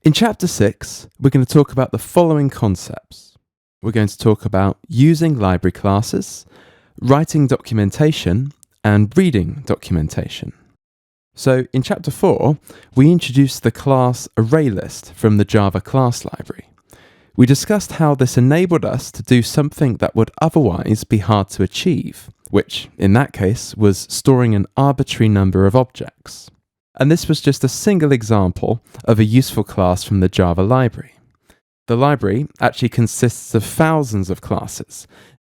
In Chapter 6, we're going to talk about the following concepts. We're going to talk about using library classes, writing documentation, and reading documentation. So in Chapter 4, we introduced the class ArrayList from the Java class library. We discussed how this enabled us to do something that would otherwise be hard to achieve, which, in that case, was storing an arbitrary number of objects. And this was just a single example of a useful class from the Java library. The library actually consists of thousands of classes,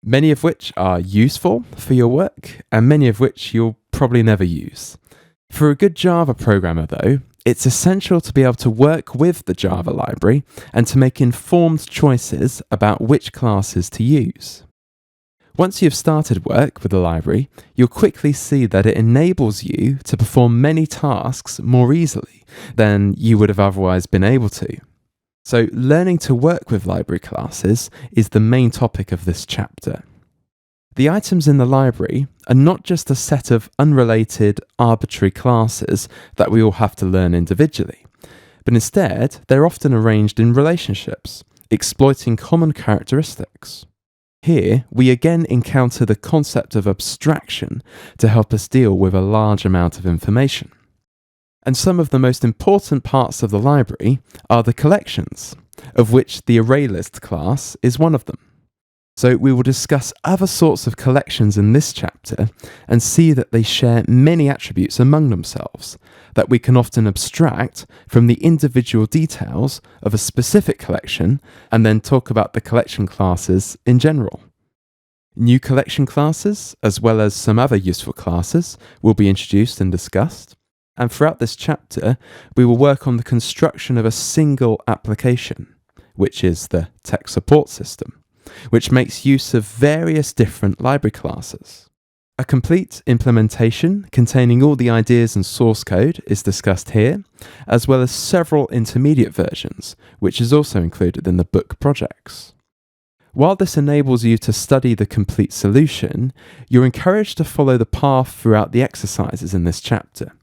many of which are useful for your work, and many of which you'll probably never use. For a good Java programmer, though, it's essential to be able to work with the Java library and to make informed choices about which classes to use. Once you've started work with the library, you'll quickly see that it enables you to perform many tasks more easily than you would have otherwise been able to. So, learning to work with library classes is the main topic of this chapter. The items in the library are not just a set of unrelated, arbitrary classes that we all have to learn individually, but instead they're often arranged in relationships, exploiting common characteristics. Here, we again encounter the concept of abstraction to help us deal with a large amount of information. And some of the most important parts of the library are the collections, of which the ArrayList class is one of them. So we will discuss other sorts of collections in this chapter and see that they share many attributes among themselves that we can often abstract from the individual details of a specific collection and then talk about the collection classes in general. New collection classes, as well as some other useful classes, will be introduced and discussed. And throughout this chapter, we will work on the construction of a single application, which is the TechSupport System, which makes use of various different library classes. A complete implementation containing all the ideas and source code is discussed here, as well as several intermediate versions, which is also included in the book projects. While this enables you to study the complete solution, you're encouraged to follow the path throughout the exercises in this chapter.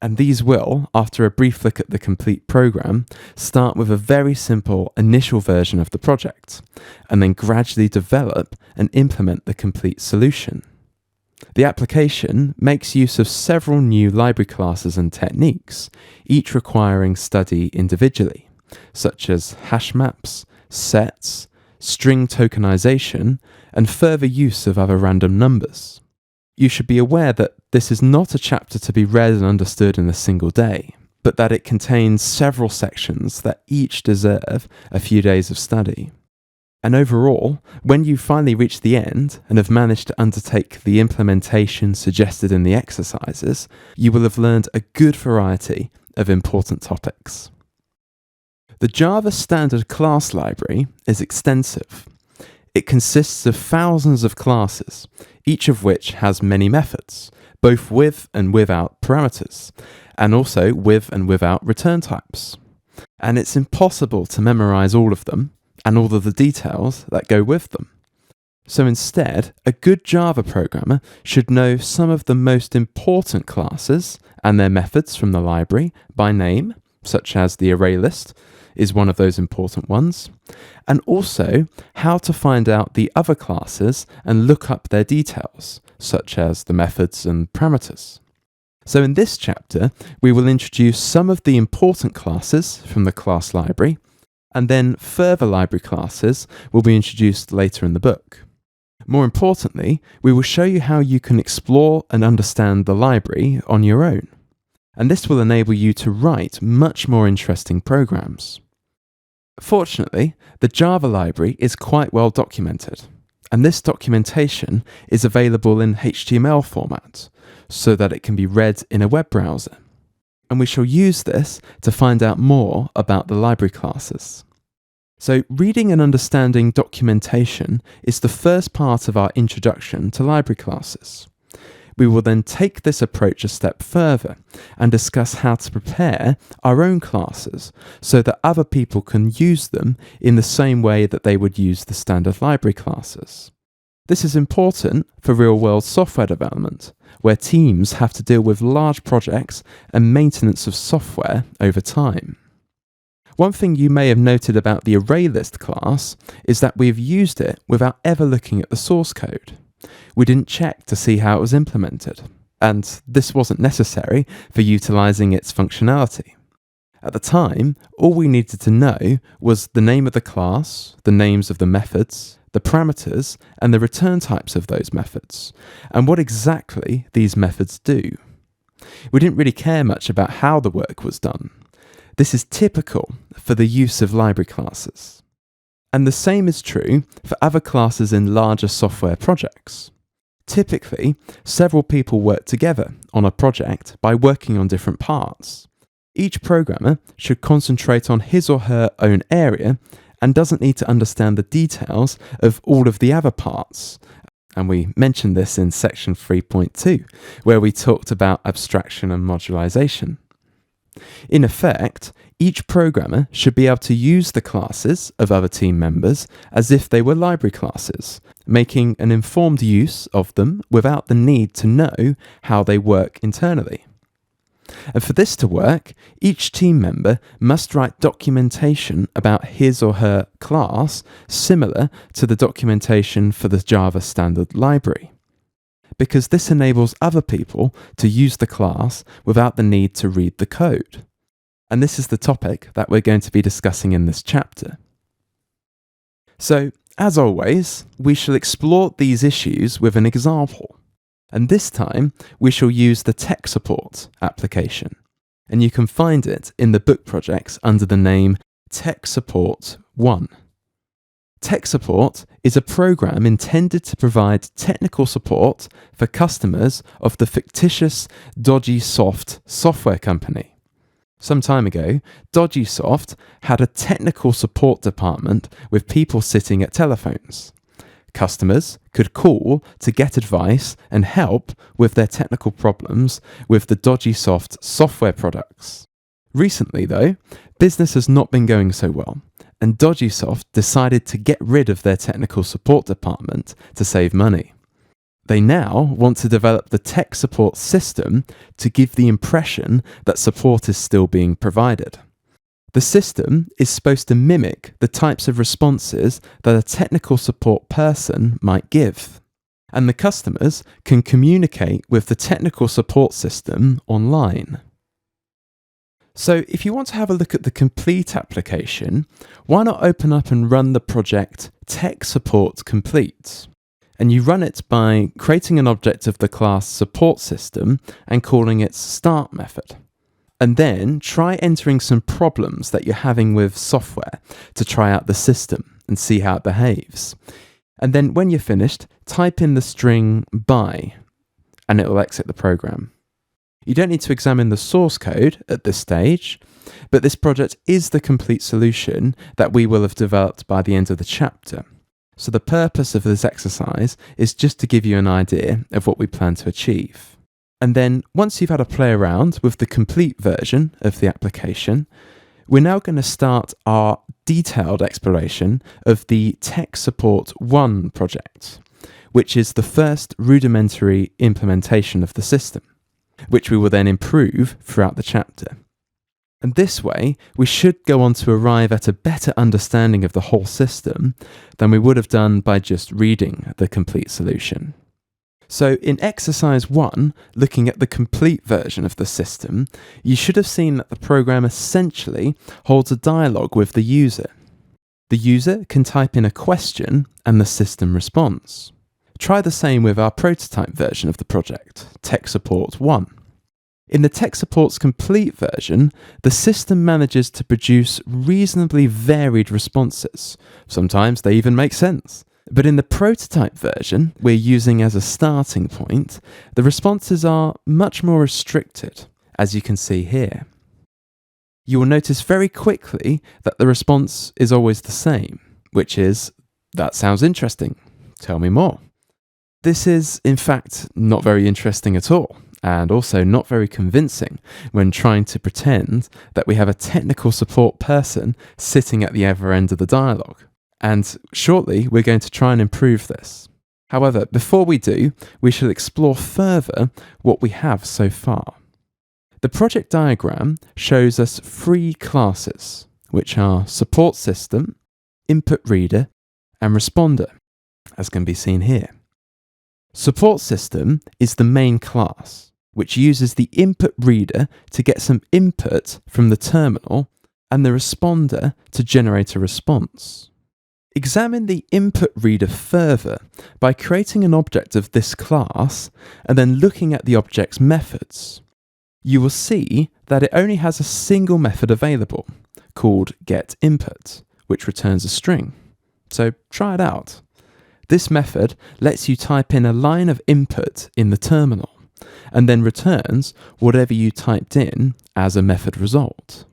And these will, after a brief look at the complete program, start with a very simple initial version of the project, and then gradually develop and implement the complete solution. The application makes use of several new library classes and techniques, each requiring study individually, such as HashMaps, sets, string tokenization, and further use of other random numbers. You should be aware that this is not a chapter to be read and understood in a single day, but that it contains several sections that each deserve a few days of study. And overall, when you finally reach the end and have managed to undertake the implementation suggested in the exercises, you will have learned a good variety of important topics. The Java Standard Class Library is extensive. It consists of thousands of classes, each of which has many methods, both with and without parameters, and also with and without return types. And it's impossible to memorize all of them, and all of the details that go with them. So instead, a good Java programmer should know some of the most important classes and their methods from the library by name, such as the ArrayList is one of those important ones, and also how to find out the other classes and look up their details, such as the methods and parameters. So in this chapter, we will introduce some of the important classes from the class library, and then further library classes will be introduced later in the book. More importantly, we will show you how you can explore and understand the library on your own. And this will enable you to write much more interesting programs. Fortunately, the Java library is quite well documented, and this documentation is available in HTML format, so that it can be read in a web browser. And we shall use this to find out more about the library classes. So, reading and understanding documentation is the first part of our introduction to library classes. We will then take this approach a step further and discuss how to prepare our own classes so that other people can use them in the same way that they would use the standard library classes. This is important for real-world software development, where teams have to deal with large projects and maintenance of software over time. One thing you may have noted about the ArrayList class is that we've used it without ever looking at the source code. We didn't check to see how it was implemented, and this wasn't necessary for utilizing its functionality. At the time, all we needed to know was the name of the class, the names of the methods, the parameters, and the return types of those methods, and what exactly these methods do. We didn't really care much about how the work was done. This is typical for the use of library classes. And the same is true for other classes in larger software projects. Typically, several people work together on a project by working on different parts. Each programmer should concentrate on his or her own area and doesn't need to understand the details of all of the other parts. And we mentioned this in section 3.2, where we talked about abstraction and modularization. In effect, each programmer should be able to use the classes of other team members as if they were library classes, making an informed use of them without the need to know how they work internally. And for this to work, each team member must write documentation about his or her class similar to the documentation for the Java standard library, because this enables other people to use the class without the need to read the code. And this is the topic that we're going to be discussing in this chapter. So, as always, we shall explore these issues with an example. And this time, we shall use the TechSupport application. And you can find it in the book projects under the name TechSupport 1. TechSupport is a program intended to provide technical support for customers of the fictitious Dodgysoft software company. Some time ago, Dodgysoft had a technical support department with people sitting at telephones. Customers could call to get advice and help with their technical problems with the Dodgysoft software products. Recently, though, business has not been going so well, and Dodgysoft decided to get rid of their technical support department to save money. They now want to develop the TechSupport System to give the impression that support is still being provided. The system is supposed to mimic the types of responses that a technical support person might give, and the customers can communicate with the technical support system online. So if you want to have a look at the complete application, why not open up and run the project TechSupport Complete? And you run it by creating an object of the class support system and calling its start method. And then try entering some problems that you're having with software to try out the system and see how it behaves. And then when you're finished, type in the string by, and it will exit the program. You don't need to examine the source code at this stage, but this project is the complete solution that we will have developed by the end of the chapter. So the purpose of this exercise is just to give you an idea of what we plan to achieve. And then once you've had a play around with the complete version of the application, we're now going to start our detailed exploration of the TechSupport 1 project, which is the first rudimentary implementation of the system, which we will then improve throughout the chapter. And this way, we should go on to arrive at a better understanding of the whole system than we would have done by just reading the complete solution. So in exercise 1, looking at the complete version of the system, you should have seen that the program essentially holds a dialogue with the user. The user can type in a question and the system responds. Try the same with our prototype version of the project, TechSupport 1. In the TechSupport's complete version, the system manages to produce reasonably varied responses. Sometimes they even make sense. But in the prototype version we're using as a starting point, the responses are much more restricted, as you can see here. You will notice very quickly that the response is always the same, which is, "That sounds interesting. Tell me more." This is, in fact, not very interesting at all, and also not very convincing when trying to pretend that we have a technical support person sitting at the other end of the dialogue. And shortly, we're going to try and improve this. However, before we do, we shall explore further what we have so far. The project diagram shows us 3 classes, which are support system, input reader, and responder, as can be seen here. Support system is the main class, which uses the input reader to get some input from the terminal and the responder to generate a response. Examine the input reader further by creating an object of this class and then looking at the object's methods. You will see that it only has a single method available, called getInput, which returns a string. So try it out. This method lets you type in a line of input in the terminal, and then returns whatever you typed in as a method result.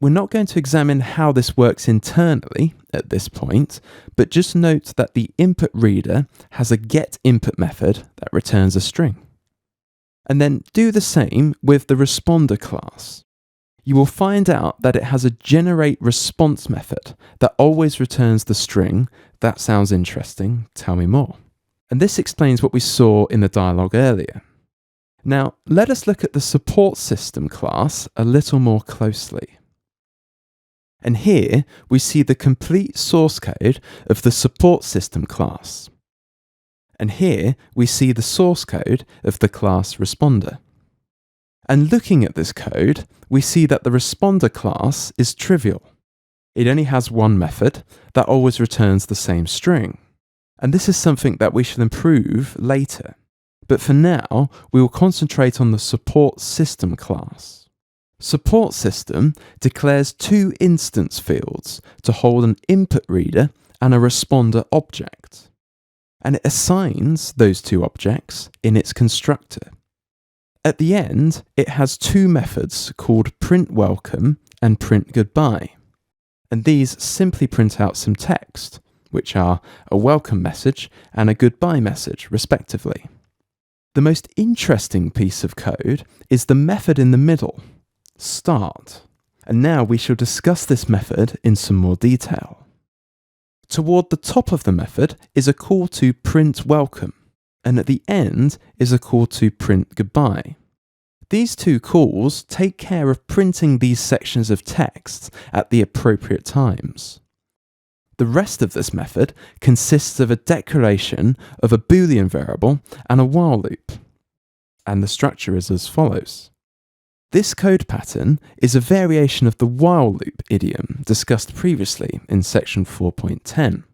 We're not going to examine how this works internally at this point, but just note that the input reader has a getInput method that returns a string. And then do the same with the responder class. You will find out that it has a generateResponse method that always returns the string. That sounds interesting, tell me more. And this explains what we saw in the dialogue earlier. Now, let us look at the support system class a little more closely. And here we see the complete source code of the support system class. And here we see the source code of the class responder. And looking at this code, we see that the responder class is trivial. It only has one method that always returns the same string. And this is something that we shall improve later. But for now, we will concentrate on the support system class. Support system declares two instance fields to hold an input reader and a responder object, and it assigns those two objects in its constructor. At the end, it has two methods called printWelcome and printGoodbye, and these simply print out some text, which are a welcome message and a goodbye message, respectively. The most interesting piece of code is the method in the middle, start, and now we shall discuss this method in some more detail. Toward the top of the method is a call to print welcome, and at the end is a call to print goodbye. These two calls take care of printing these sections of text at the appropriate times. The rest of this method consists of a declaration of a Boolean variable and a while loop, and the structure is as follows. This code pattern is a variation of the while loop idiom discussed previously in section 4.10.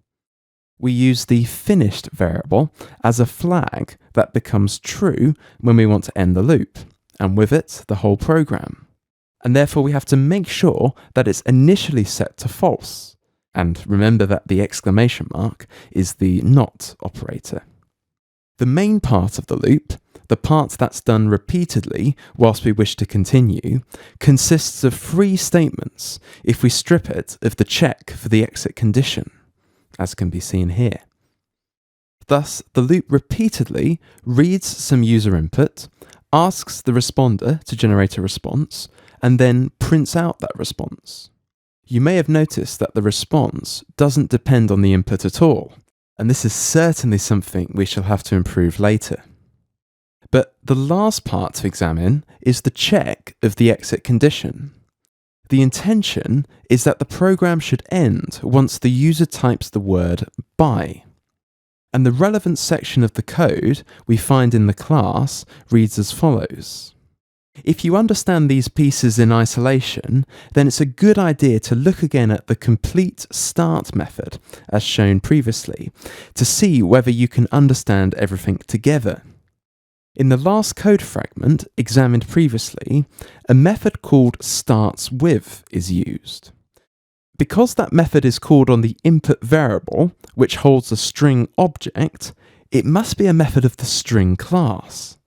We use the finished variable as a flag that becomes true when we want to end the loop, and with it, the whole program. And therefore we have to make sure that it's initially set to false. And remember that the exclamation mark is the not operator. The main part of the loop, the part that's done repeatedly whilst we wish to continue, consists of three statements if we strip it of the check for the exit condition, as can be seen here. Thus, the loop repeatedly reads some user input, asks the responder to generate a response, and then prints out that response. You may have noticed that the response doesn't depend on the input at all, and this is certainly something we shall have to improve later. But the last part to examine is the check of the exit condition. The intention is that the program should end once the user types the word bye. And the relevant section of the code we find in the class reads as follows. If you understand these pieces in isolation, then it's a good idea to look again at the complete start method, as shown previously, to see whether you can understand everything together. In the last code fragment examined previously, a method called startsWith is used. Because that method is called on the input variable, which holds a string object, it must be a method of the string class.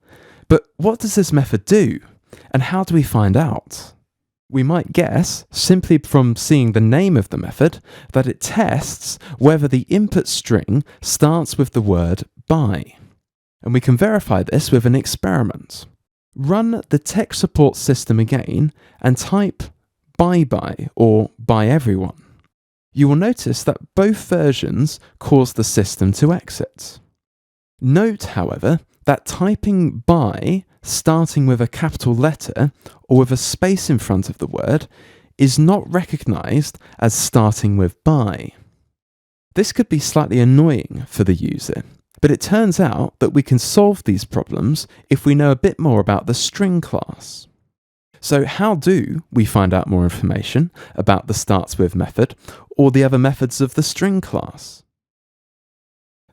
But what does this method do? And how do we find out? We might guess, simply from seeing the name of the method, that it tests whether the input string starts with the word bye. And we can verify this with an experiment. Run the TechSupport System again and type bye or bye everyone. You will notice that both versions cause the system to exit. Note, however, that typing bye starting with a capital letter or with a space in front of the word is not recognized as starting with by. This could be slightly annoying for the user, but it turns out that we can solve these problems if we know a bit more about the string class. So how do we find out more information about the starts with method or the other methods of the string class?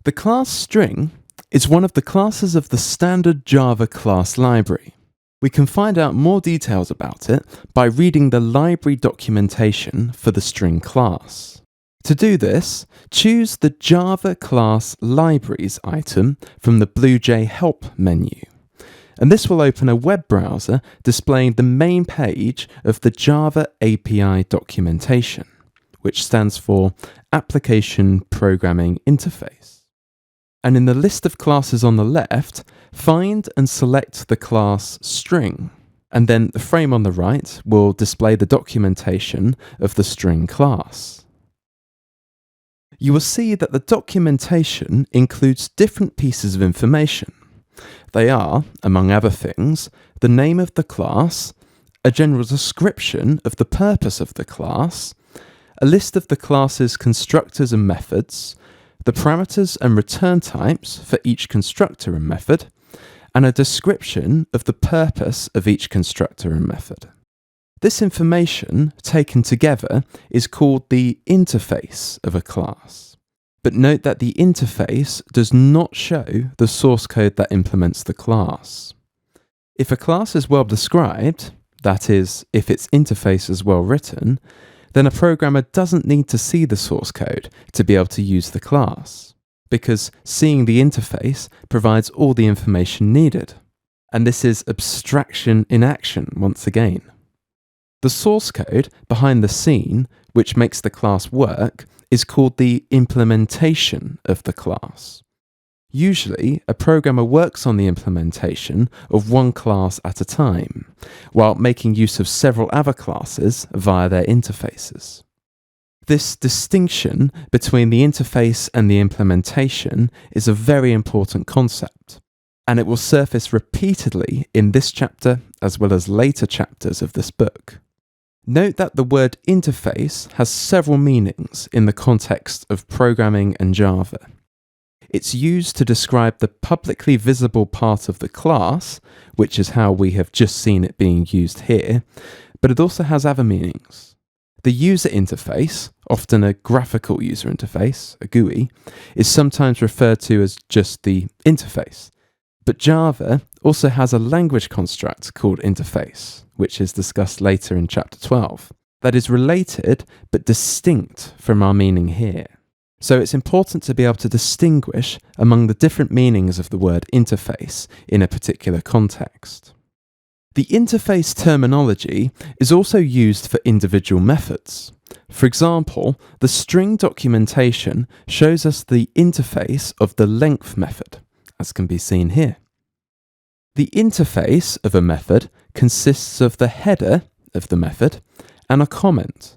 The class string is one of the classes of the standard Java class library. We can find out more details about it by reading the library documentation for the string class. To do this, choose the Java class libraries item from the BlueJ help menu. And this will open a web browser displaying the main page of the Java API documentation, which stands for Application Programming Interface. And in the list of classes on the left, find and select the class string. And then the frame on the right will display the documentation of the string class. You will see that the documentation includes different pieces of information. They are, among other things, the name of the class, a general description of the purpose of the class, a list of the class's constructors and methods, the parameters and return types for each constructor and method, and a description of the purpose of each constructor and method. This information, taken together, is called the interface of a class. But note that the interface does not show the source code that implements the class. If a class is well described, that is, if its interface is well written, then a programmer doesn't need to see the source code to be able to use the class, because seeing the interface provides all the information needed. And this is abstraction in action once again. The source code behind the scene, which makes the class work, is called the implementation of the class. Usually, a programmer works on the implementation of one class at a time, while making use of several other classes via their interfaces. This distinction between the interface and the implementation is a very important concept, and it will surface repeatedly in this chapter as well as later chapters of this book. Note that the word interface has several meanings in the context of programming and Java. It's used to describe the publicly visible part of the class, which is how we have just seen it being used here, but it also has other meanings. The user interface, often a graphical user interface, a GUI, is sometimes referred to as just the interface. But Java also has a language construct called interface, which is discussed later in chapter 12, that is related but distinct from our meaning here. So it's important to be able to distinguish among the different meanings of the word interface in a particular context. The interface terminology is also used for individual methods. For example, the string documentation shows us the interface of the length method, as can be seen here. The interface of a method consists of the header of the method and a comment.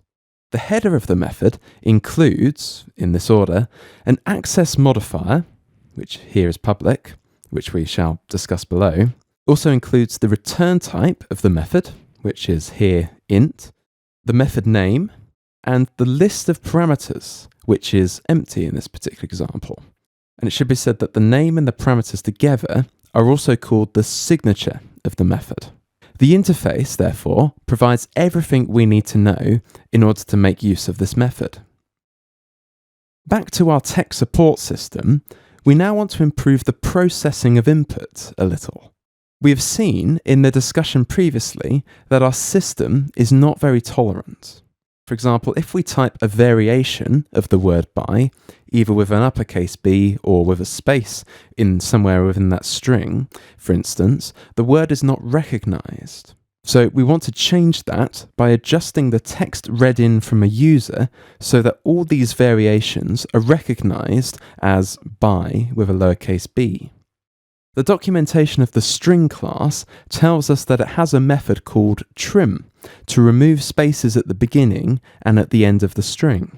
The header of the method includes, in this order, an access modifier, which here is public, which we shall discuss below. Also includes the return type of the method, which is here int, the method name, and the list of parameters, which is empty in this particular example. And it should be said that the name and the parameters together are also called the signature of the method. The interface, therefore, provides everything we need to know in order to make use of this method. Back to our tech support system, we now want to improve the processing of input a little. We have seen in the discussion previously that our system is not very tolerant. For example, if we type a variation of the word by, either with an uppercase B or with a space in somewhere within that string, for instance, the word is not recognized. So we want to change that by adjusting the text read in from a user so that all these variations are recognized as by with a lowercase b. The documentation of the string class tells us that it has a method called trim to remove spaces at the beginning and at the end of the string.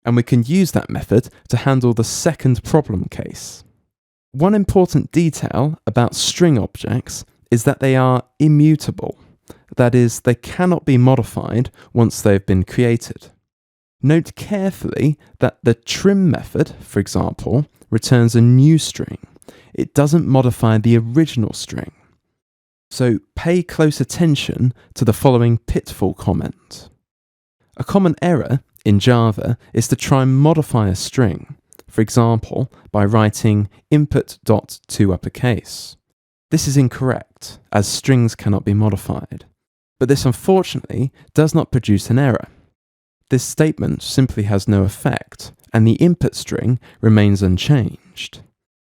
And we can use that method to handle the second problem case. One important detail about string objects is that they are immutable. That is, they cannot be modified once they've been created. Note carefully that the trim method, for example, returns a new string. It doesn't modify the original string. So pay close attention to the following pitfall comment. A common error in Java is to try and modify a string, for example, by writing input.toUpperCase. This is incorrect, as strings cannot be modified. But this unfortunately does not produce an error. This statement simply has no effect, and the input string remains unchanged.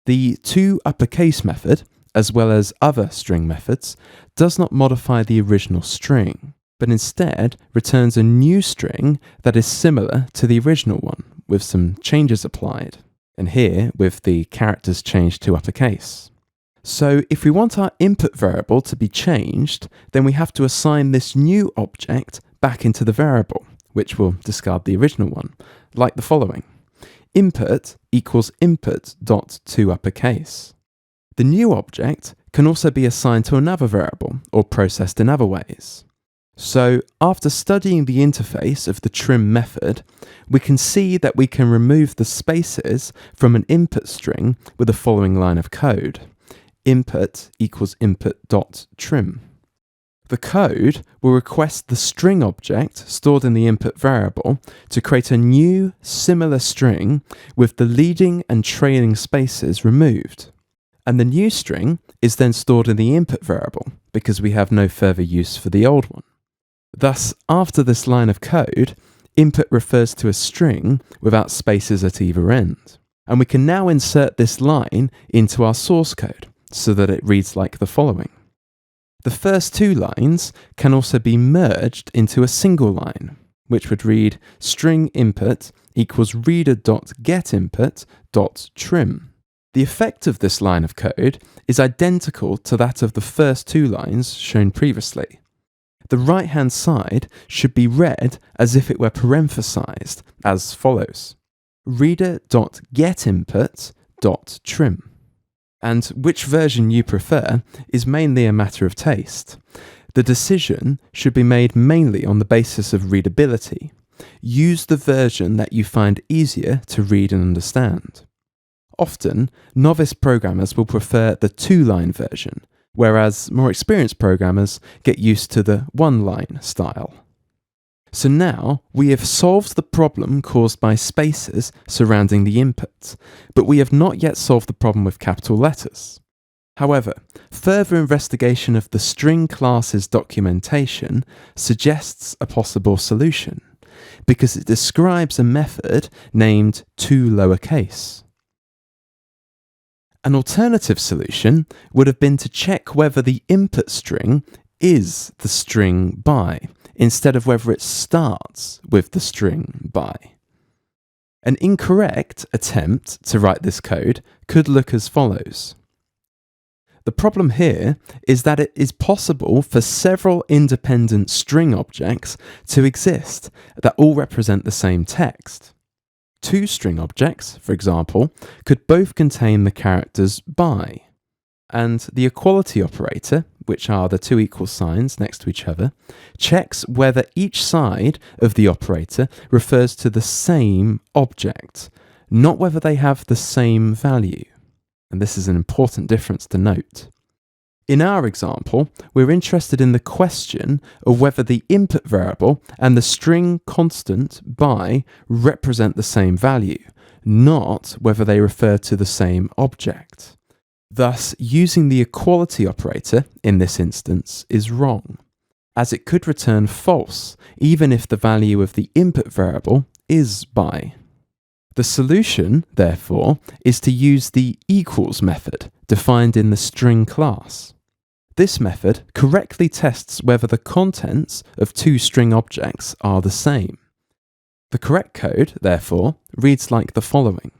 The toUpperCase method, as well as other string methods, does not modify the original string, but instead returns a new string that is similar to the original one, with some changes applied, and here with the characters changed to uppercase. So if we want our input variable to be changed, then we have to assign this new object back into the variable, which will discard the original one, like the following. Input equals input.toUpperCase. The new object can also be assigned to another variable or processed in other ways. So after studying the interface of the trim method, we can see that we can remove the spaces from an input string with the following line of code. Input equals input.trim. The code will request the string object stored in the input variable to create a new, similar string with the leading and trailing spaces removed. And the new string is then stored in the input variable because we have no further use for the old one. Thus, after this line of code, input refers to a string without spaces at either end. And we can now insert this line into our source code so that it reads like the following. The first two lines can also be merged into a single line, which would read string input equals reader.getInput.trim. The effect of this line of code is identical to that of the first two lines shown previously. The right-hand side should be read as if it were parenthesized, as follows. reader.getInput.trim. And which version you prefer is mainly a matter of taste. The decision should be made mainly on the basis of readability. Use the version that you find easier to read and understand. Often, novice programmers will prefer the two-line version, whereas more experienced programmers get used to the one-line style. So now we have solved the problem caused by spaces surrounding the input, but we have not yet solved the problem with capital letters. However, further investigation of the string classes documentation suggests a possible solution, because it describes a method named toLowerCase. An alternative solution would have been to check whether the input string is the string by, instead of whether it starts with the string by. An incorrect attempt to write this code could look as follows. The problem here is that it is possible for several independent string objects to exist that all represent the same text. Two string objects, for example, could both contain the characters by, and the equality operator, which are the two equal signs next to each other, checks whether each side of the operator refers to the same object, not whether they have the same value. And this is an important difference to note. In our example, we're interested in the question of whether the input variable and the string constant by represent the same value, not whether they refer to the same object. Thus, using the equality operator in this instance is wrong, as it could return false even if the value of the input variable is by. The solution, therefore, is to use the equals method defined in the string class. This method correctly tests whether the contents of two string objects are the same. The correct code, therefore, reads like the following.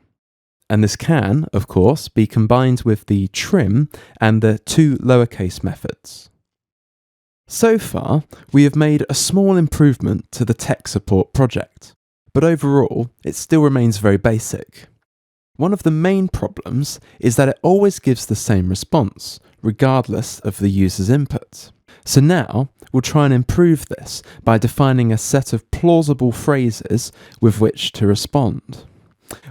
And this can, of course, be combined with the trim and the toLowerCase methods. So far, we have made a small improvement to the TechSupport project, but overall, it still remains very basic. One of the main problems is that it always gives the same response, regardless of the user's input. So now, we'll try and improve this by defining a set of plausible phrases with which to respond.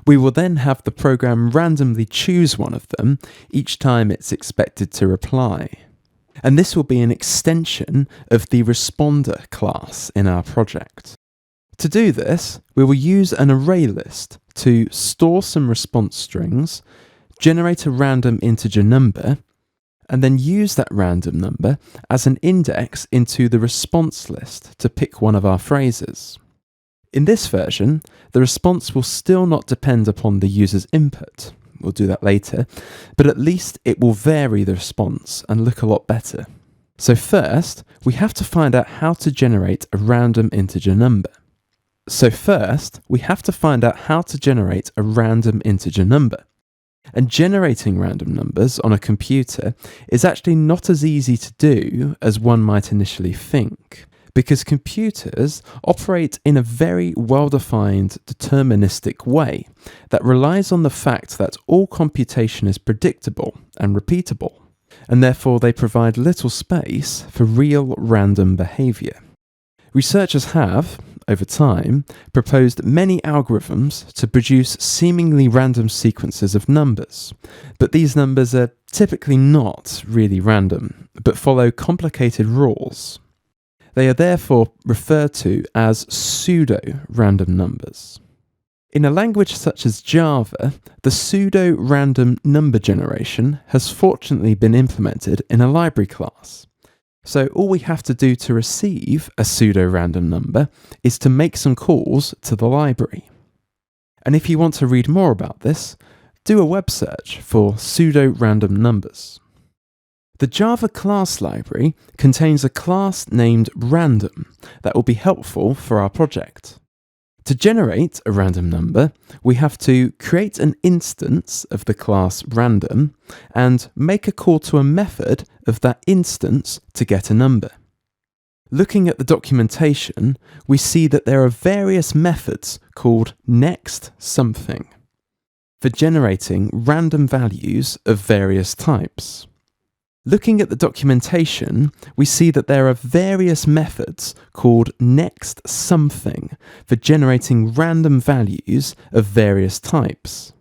We will then have the program randomly choose one of them each time it's expected to reply. And this will be an extension of the responder class in our project. To do this, we will use an array list to store some response strings, generate a random integer number, and then use that random number as an index into the response list to pick one of our phrases. In this version, the response will still not depend upon the user's input. We'll do that later, but at least it will vary the response and look a lot better. So first, we have to find out how to generate a random integer number. And generating random numbers on a computer is actually not as easy to do as one might initially think, because computers operate in a very well-defined deterministic way that relies on the fact that all computation is predictable and repeatable, and therefore they provide little space for real random behaviour. Researchers have, over time, proposed many algorithms to produce seemingly random sequences of numbers, but these numbers are typically not really random, but follow complicated rules. They are therefore referred to as pseudo-random numbers. In a language such as Java, the pseudo-random number generation has fortunately been implemented in a library class. So all we have to do to receive a pseudo-random number is to make some calls to the library. And if you want to read more about this, do a web search for pseudo-random numbers. The Java class library contains a class named random that will be helpful for our project. To generate a random number, we have to create an instance of the class random and make a call to a method of that instance to get a number. Looking at the documentation, we see that there are various methods called next something for generating random values of various types. Looking at the documentation, we see that there are various methods called next something for generating random values of various types.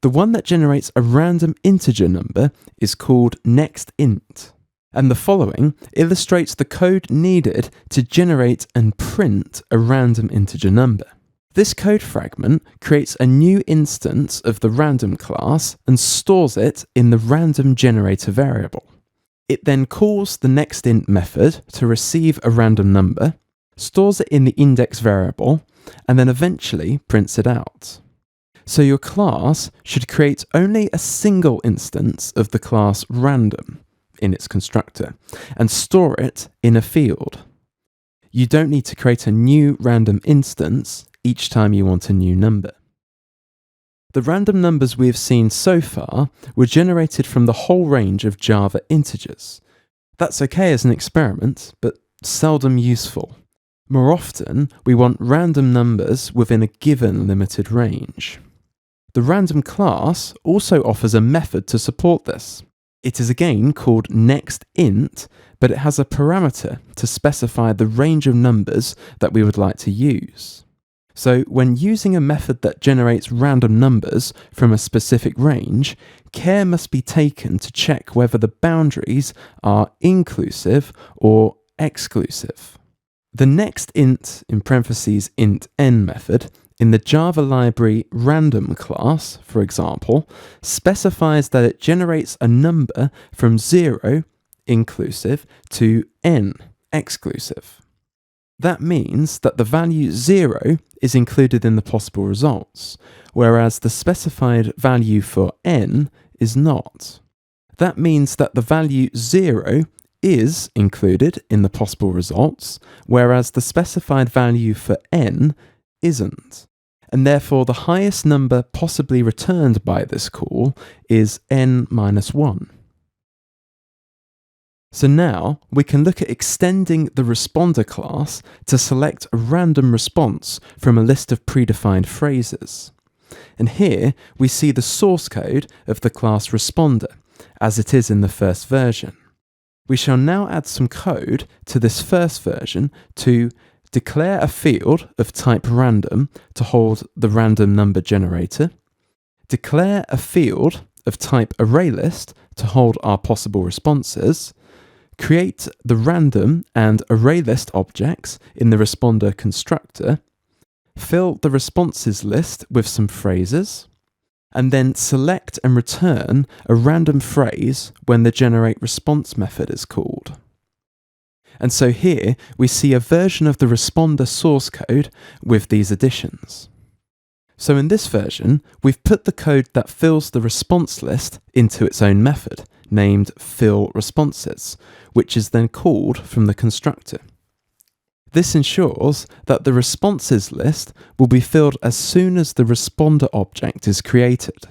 The one that generates a random integer number is called nextInt, and the following illustrates the code needed to generate and print a random integer number. This code fragment creates a new instance of the random class and stores it in the random generator variable. It then calls the nextInt method to receive a random number, stores it in the index variable, and then eventually prints it out. So your class should create only a single instance of the class random in its constructor and store it in a field. You don't need to create a new random instance each time you want a new number. The random numbers we have seen so far were generated from the whole range of Java integers. That's okay as an experiment, but seldom useful. More often, we want random numbers within a given limited range. The random class also offers a method to support this. It is again called nextInt, but it has a parameter to specify the range of numbers that we would like to use. So when using a method that generates random numbers from a specific range, care must be taken to check whether the boundaries are inclusive or exclusive. The nextInt in parentheses int n method in the Java library random class, for example, specifies that it generates a number from 0 inclusive to n exclusive. That means that the value 0 is included in the possible results, whereas the specified value for n is not. That means that the value 0 is included in the possible results, whereas the specified value for n isn't. And therefore the highest number possibly returned by this call is n-1. So now we can look at extending the responder class to select a random response from a list of predefined phrases. And here we see the source code of the class responder, as it is in the first version. We shall now add some code to this first version to declare a field of type random to hold the random number generator, declare a field of type ArrayList to hold our possible responses, create the random and ArrayList objects in the responder constructor, fill the responses list with some phrases, and then select and return a random phrase when the generateResponse method is called. And so here we see a version of the responder source code with these additions. So in this version, we've put the code that fills the response list into its own method, named fillResponses, which is then called from the constructor. This ensures that the responses list will be filled as soon as the responder object is created,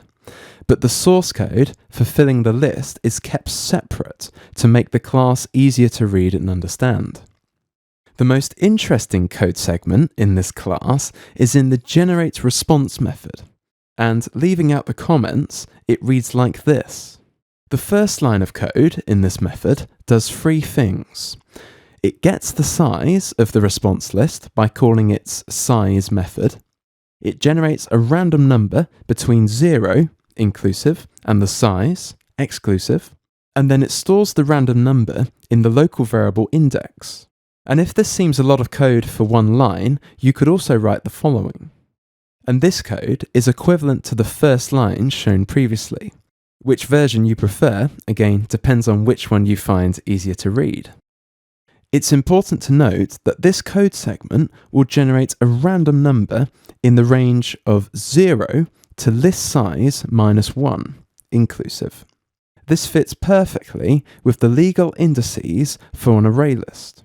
but the source code for filling the list is kept separate to make the class easier to read and understand. The most interesting code segment in this class is in the generateResponse method, and leaving out the comments, it reads like this. The first line of code in this method does three things. It gets the size of the response list by calling its size method. It generates a random number between 0, inclusive, and the size, exclusive, and then it stores the random number in the local variable index. And if this seems a lot of code for one line, you could also write the following. And this code is equivalent to the first line shown previously. Which version you prefer, again, depends on which one you find easier to read. It's important to note that this code segment will generate a random number in the range of 0 to list size minus 1, inclusive. This fits perfectly with the legal indices for an array list.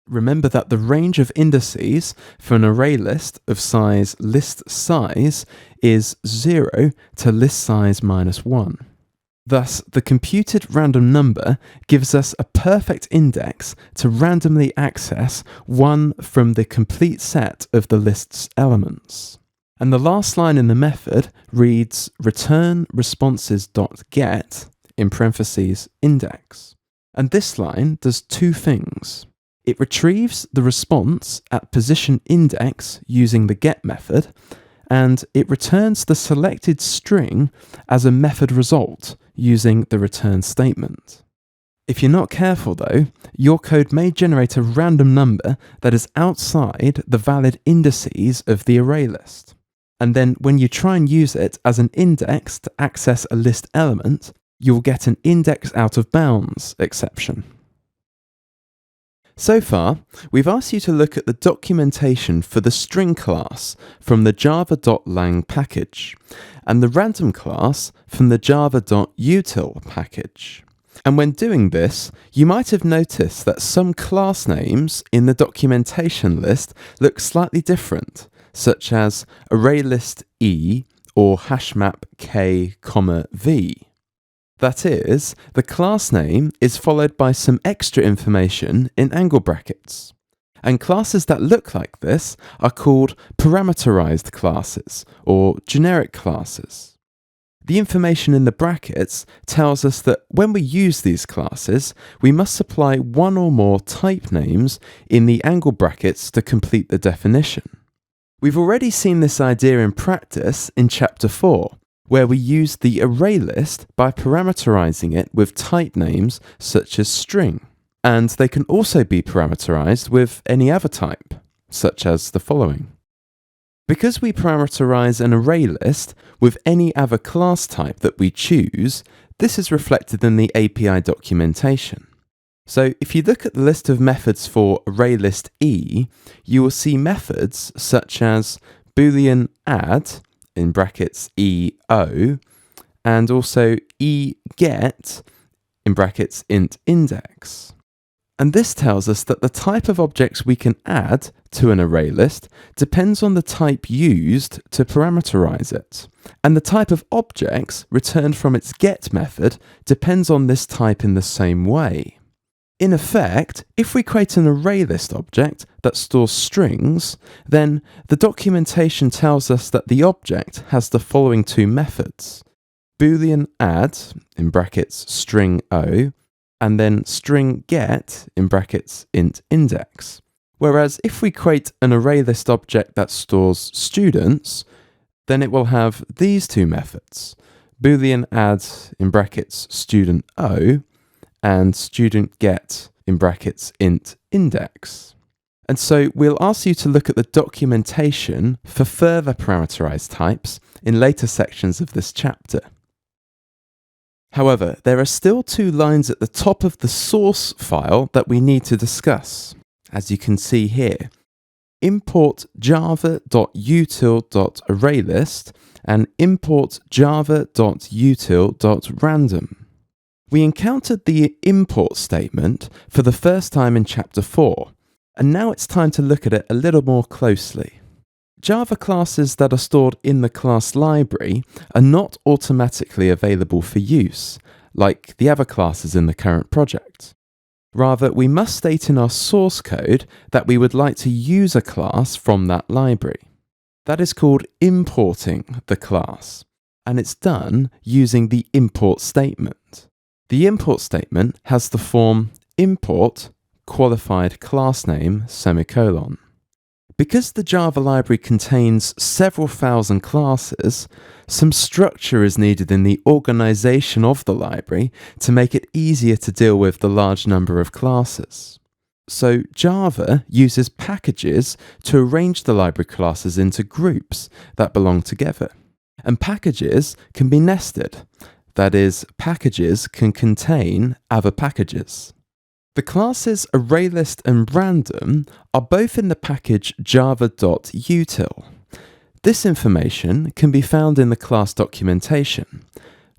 Remember that the range of indices for an array list of size list size is 0 to list size minus 1. Thus, the computed random number gives us a perfect index to randomly access one from the complete set of the list's elements. And the last line in the method reads return responses.get in parentheses index. And this line does two things. It retrieves the response at position index using the get method, and it returns the selected string as a method result using the return statement. If you're not careful though, your code may generate a random number that is outside the valid indices of the array list. And then when you try and use it as an index to access a list element, you'll get an index out of bounds exception. So far, we've asked you to look at the documentation for the string class from the java.lang package and the random class from the java.util package. And when doing this, you might have noticed that some class names in the documentation list look slightly different, such as ArrayList E or HashMap K, V. That is, the class name is followed by some extra information in angle brackets. And classes that look like this are called parameterised classes or generic classes. The information in the brackets tells us that when we use these classes, we must supply one or more type names in the angle brackets to complete the definition. We've already seen this idea in practice in Chapter 4, where we use the array list by parameterizing it with type names such as string. And they can also be parameterized with any other type, such as the following. Because we parameterize an array list with any other class type that we choose, this is reflected in the API documentation. So if you look at the list of methods for ArrayList E, you will see methods such as Boolean add, in brackets EO, and also eGet, in brackets int index. And this tells us that the type of objects we can add to an array list depends on the type used to parameterize it. And the type of objects returned from its get method depends on this type in the same way. In effect, if we create an ArrayList object that stores strings, then the documentation tells us that the object has the following two methods: Boolean add, in brackets string O, and then string get in brackets int index. Whereas if we create an ArrayList object that stores students, then it will have these two methods, boolean add in brackets student O and student get in brackets int index. And so we'll ask you to look at the documentation for further parameterized types in later sections of this chapter. However, there are still two lines at the top of the source file that we need to discuss. As you can see here, import java.util.ArrayList and import java.util.random. We encountered the import statement for the first time in chapter 4, and now it's time to look at it a little more closely. Java classes that are stored in the class library are not automatically available for use, like the other classes in the current project. Rather, we must state in our source code that we would like to use a class from that library. That is called importing the class, and it's done using the import statement. The import statement has the form import qualified class name semicolon. Because the Java library contains several thousand classes, some structure is needed in the organization of the library to make it easier to deal with the large number of classes. So Java uses packages to arrange the library classes into groups that belong together. And packages can be nested. That is, packages can contain other packages. The classes ArrayList and Random are both in the package java.util. This information can be found in the class documentation.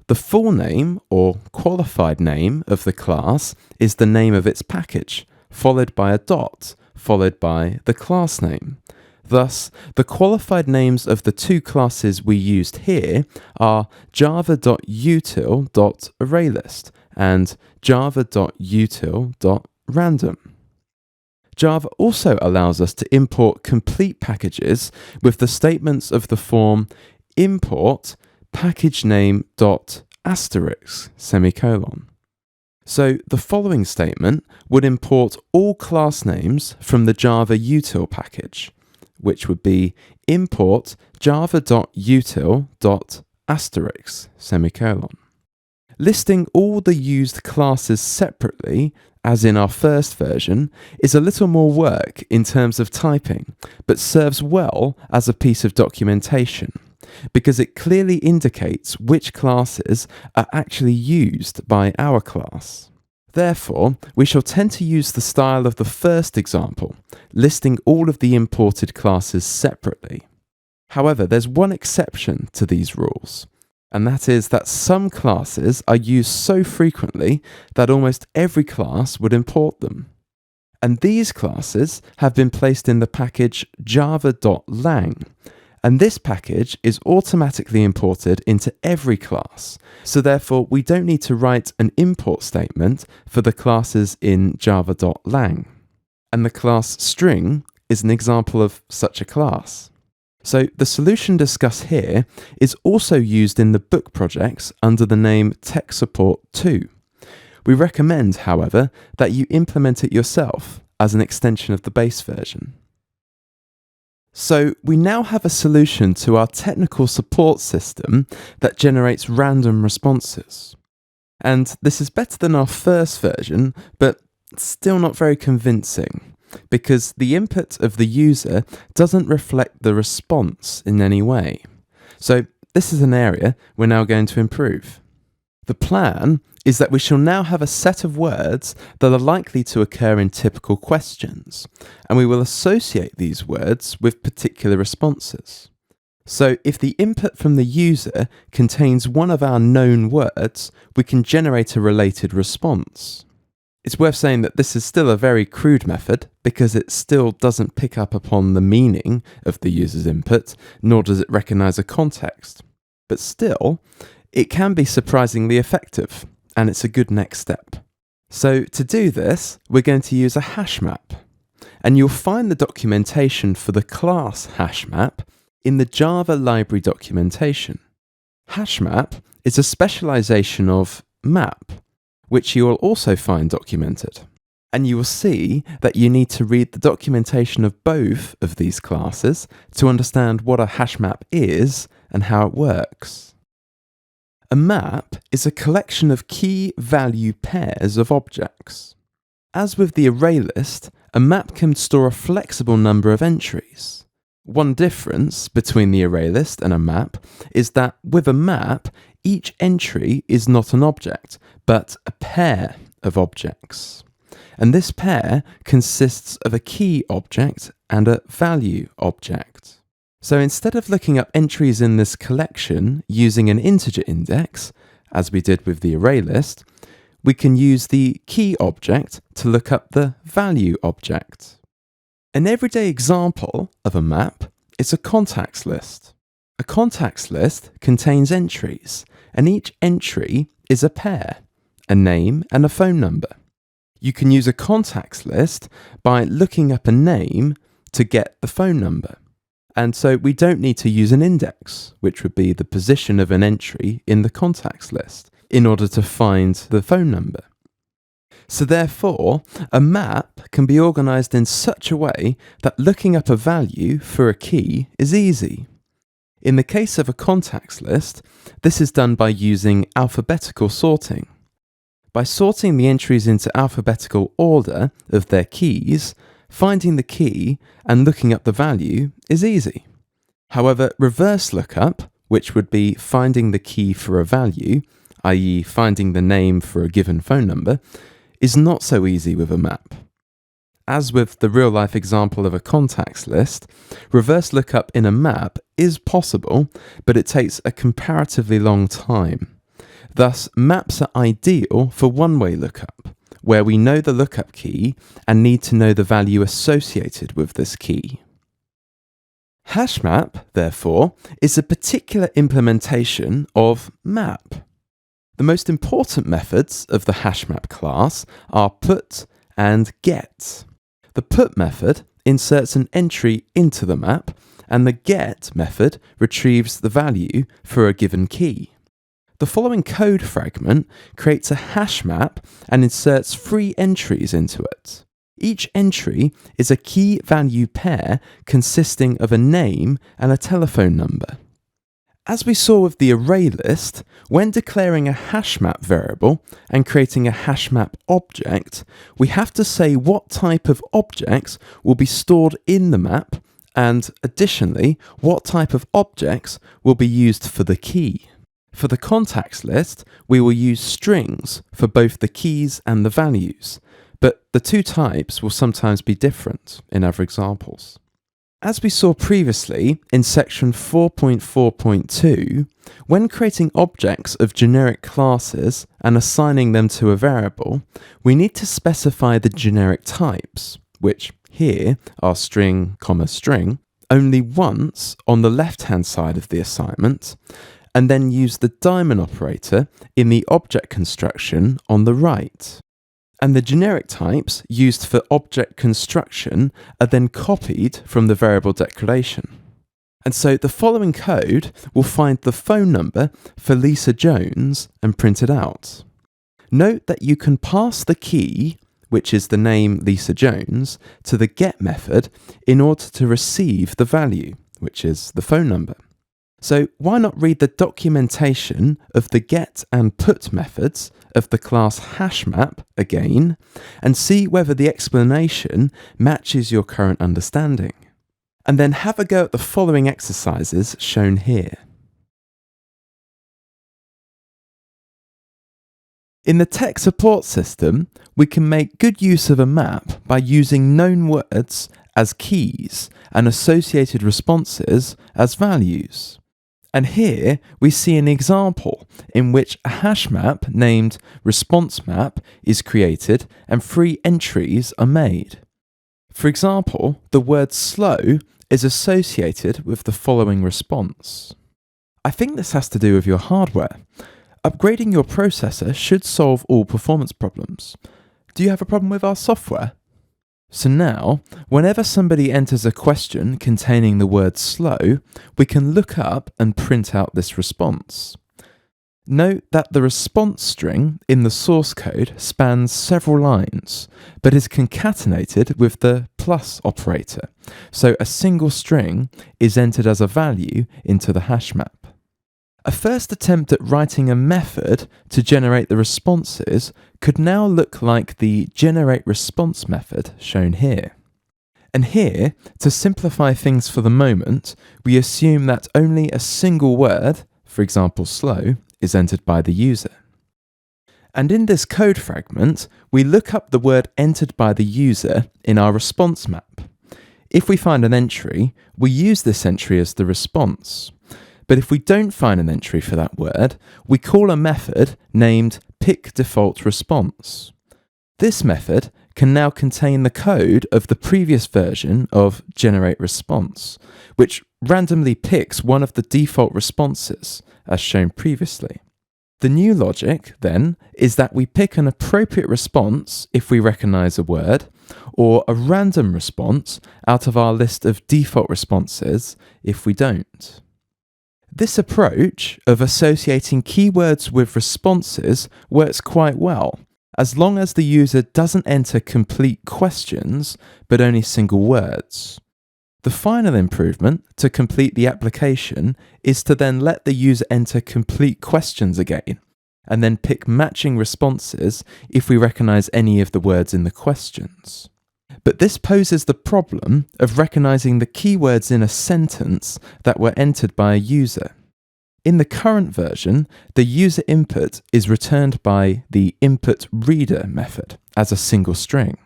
The full name or qualified name of the class is the name of its package, followed by a dot, followed by the class name. Thus, the qualified names of the two classes we used here are java.util.ArrayList and java.util.random. Java also allows us to import complete packages with the statements of the form import packagename.*, semicolon. So the following statement would import all class names from the Java util package, which would be import java.util.*, semicolon. Listing all the used classes separately, as in our first version, is a little more work in terms of typing, but serves well as a piece of documentation, because it clearly indicates which classes are actually used by our class. Therefore, we shall tend to use the style of the first example, listing all of the imported classes separately. However, there's one exception to these rules, and that is that some classes are used so frequently that almost every class would import them. And these classes have been placed in the package java.lang, and this package is automatically imported into every class, so therefore we don't need to write an import statement for the classes in java.lang. And the class string is an example of such a class. So the solution discussed here is also used in the book projects under the name TechSupport 2. We recommend, however, that you implement it yourself as an extension of the base version. So we now have a solution to our technical support system that generates random responses. And this is better than our first version, but still not very convincing, because the input of the user doesn't reflect the response in any way. So this is an area we're now going to improve. The plan is that we shall now have a set of words that are likely to occur in typical questions, and we will associate these words with particular responses. So if the input from the user contains one of our known words, we can generate a related response. It's worth saying that this is still a very crude method because it still doesn't pick up upon the meaning of the user's input, nor does it recognize a context. But still, it can be surprisingly effective, and it's a good next step. So to do this, we're going to use a HashMap, and you'll find the documentation for the class HashMap in the Java library documentation. HashMap is a specialization of map, which you will also find documented. And you will see that you need to read the documentation of both of these classes to understand what a HashMap is and how it works. A map is a collection of key value pairs of objects. As with the array list, a map can store a flexible number of entries. One difference between the array list and a map is that with a map, each entry is not an object, but a pair of objects. And this pair consists of a key object and a value object. So instead of looking up entries in this collection using an integer index, as we did with the array list, we can use the key object to look up the value object. An everyday example of a map is a contacts list. A contacts list contains entries, and each entry is a pair, a name and a phone number. You can use a contacts list by looking up a name to get the phone number. And so we don't need to use an index, which would be the position of an entry in the contacts list, in order to find the phone number. So therefore, a map can be organized in such a way that looking up a value for a key is easy. In the case of a contacts list, this is done by using alphabetical sorting. By sorting the entries into alphabetical order of their keys, finding the key and looking up the value is easy. However, reverse lookup, which would be finding the key for a value, i.e. finding the name for a given phone number, is not so easy with a map. As with the real-life example of a contacts list, reverse lookup in a map is possible, but it takes a comparatively long time. Thus, maps are ideal for one-way lookup, where we know the lookup key and need to know the value associated with this key. HashMap, therefore, is a particular implementation of map. The most important methods of the HashMap class are put and get. The put method inserts an entry into the map, and the get method retrieves the value for a given key. The following code fragment creates a hash map and inserts 3 entries into it. Each entry is a key value pair consisting of a name and a telephone number. As we saw with the array list, when declaring a HashMap variable and creating a HashMap object, we have to say what type of objects will be stored in the map and, additionally, what type of objects will be used for the key. For the contacts list, we will use strings for both the keys and the values, but the 2 types will sometimes be different in other examples. As we saw previously in section 4.4.2, when creating objects of generic classes and assigning them to a variable, we need to specify the generic types, which here are string, string, only once on the left-hand side of the assignment, and then use the diamond operator in the object construction on the right. And the generic types used for object construction are then copied from the variable declaration. And so the following code will find the phone number for Lisa Jones and print it out. Note that you can pass the key, which is the name Lisa Jones, to the get method in order to receive the value, which is the phone number. So why not read the documentation of the get and put methods of the class HashMap again and see whether the explanation matches your current understanding. And then have a go at the following exercises shown here. In the TechSupport system, we can make good use of a map by using known words as keys and associated responses as values. And here we see an example in which a hash map named response map is created and 3 entries are made. For example, the word slow is associated with the following response. I think this has to do with your hardware. Upgrading your processor should solve all performance problems. Do you have a problem with our software? So now, whenever somebody enters a question containing the word slow, we can look up and print out this response. Note that the response string in the source code spans several lines, but is concatenated with the plus operator, so a single string is entered as a value into the HashMap. A first attempt at writing a method to generate the responses could now look like the generateResponse method shown here. And here, to simplify things for the moment, we assume that only a single word, for example slow, is entered by the user. And in this code fragment, we look up the word entered by the user in our response map. If we find an entry, we use this entry as the response. But if we don't find an entry for that word, we call a method named pickDefaultResponse. This method can now contain the code of the previous version of generateResponse, which randomly picks one of the default responses, as shown previously. The new logic, then, is that we pick an appropriate response if we recognize a word, or a random response out of our list of default responses if we don't. This approach of associating keywords with responses works quite well, as long as the user doesn't enter complete questions, but only single words. The final improvement to complete the application is to then let the user enter complete questions again, and then pick matching responses if we recognize any of the words in the questions. But this poses the problem of recognizing the keywords in a sentence that were entered by a user. In the current version, the user input is returned by the inputReader method as a single string.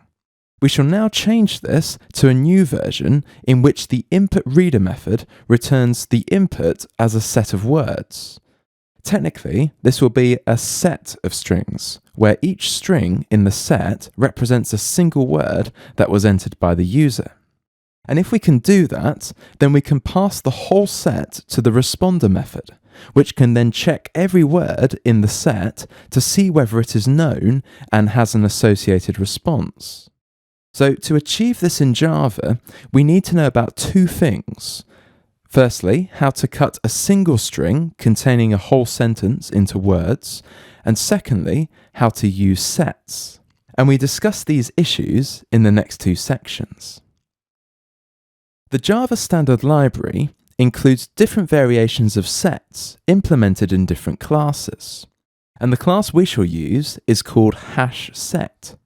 We shall now change this to a new version in which the inputReader method returns the input as a set of words. Technically, this will be a set of strings, where each string in the set represents a single word that was entered by the user. And if we can do that, then we can pass the whole set to the responder method, which can then check every word in the set to see whether it is known and has an associated response. So to achieve this in Java, we need to know about two things. Firstly, how to cut a single string containing a whole sentence into words, and secondly, how to use sets. And we discuss these issues in the next two sections. The Java Standard Library includes different variations of sets implemented in different classes, and the class we shall use is called HashSet.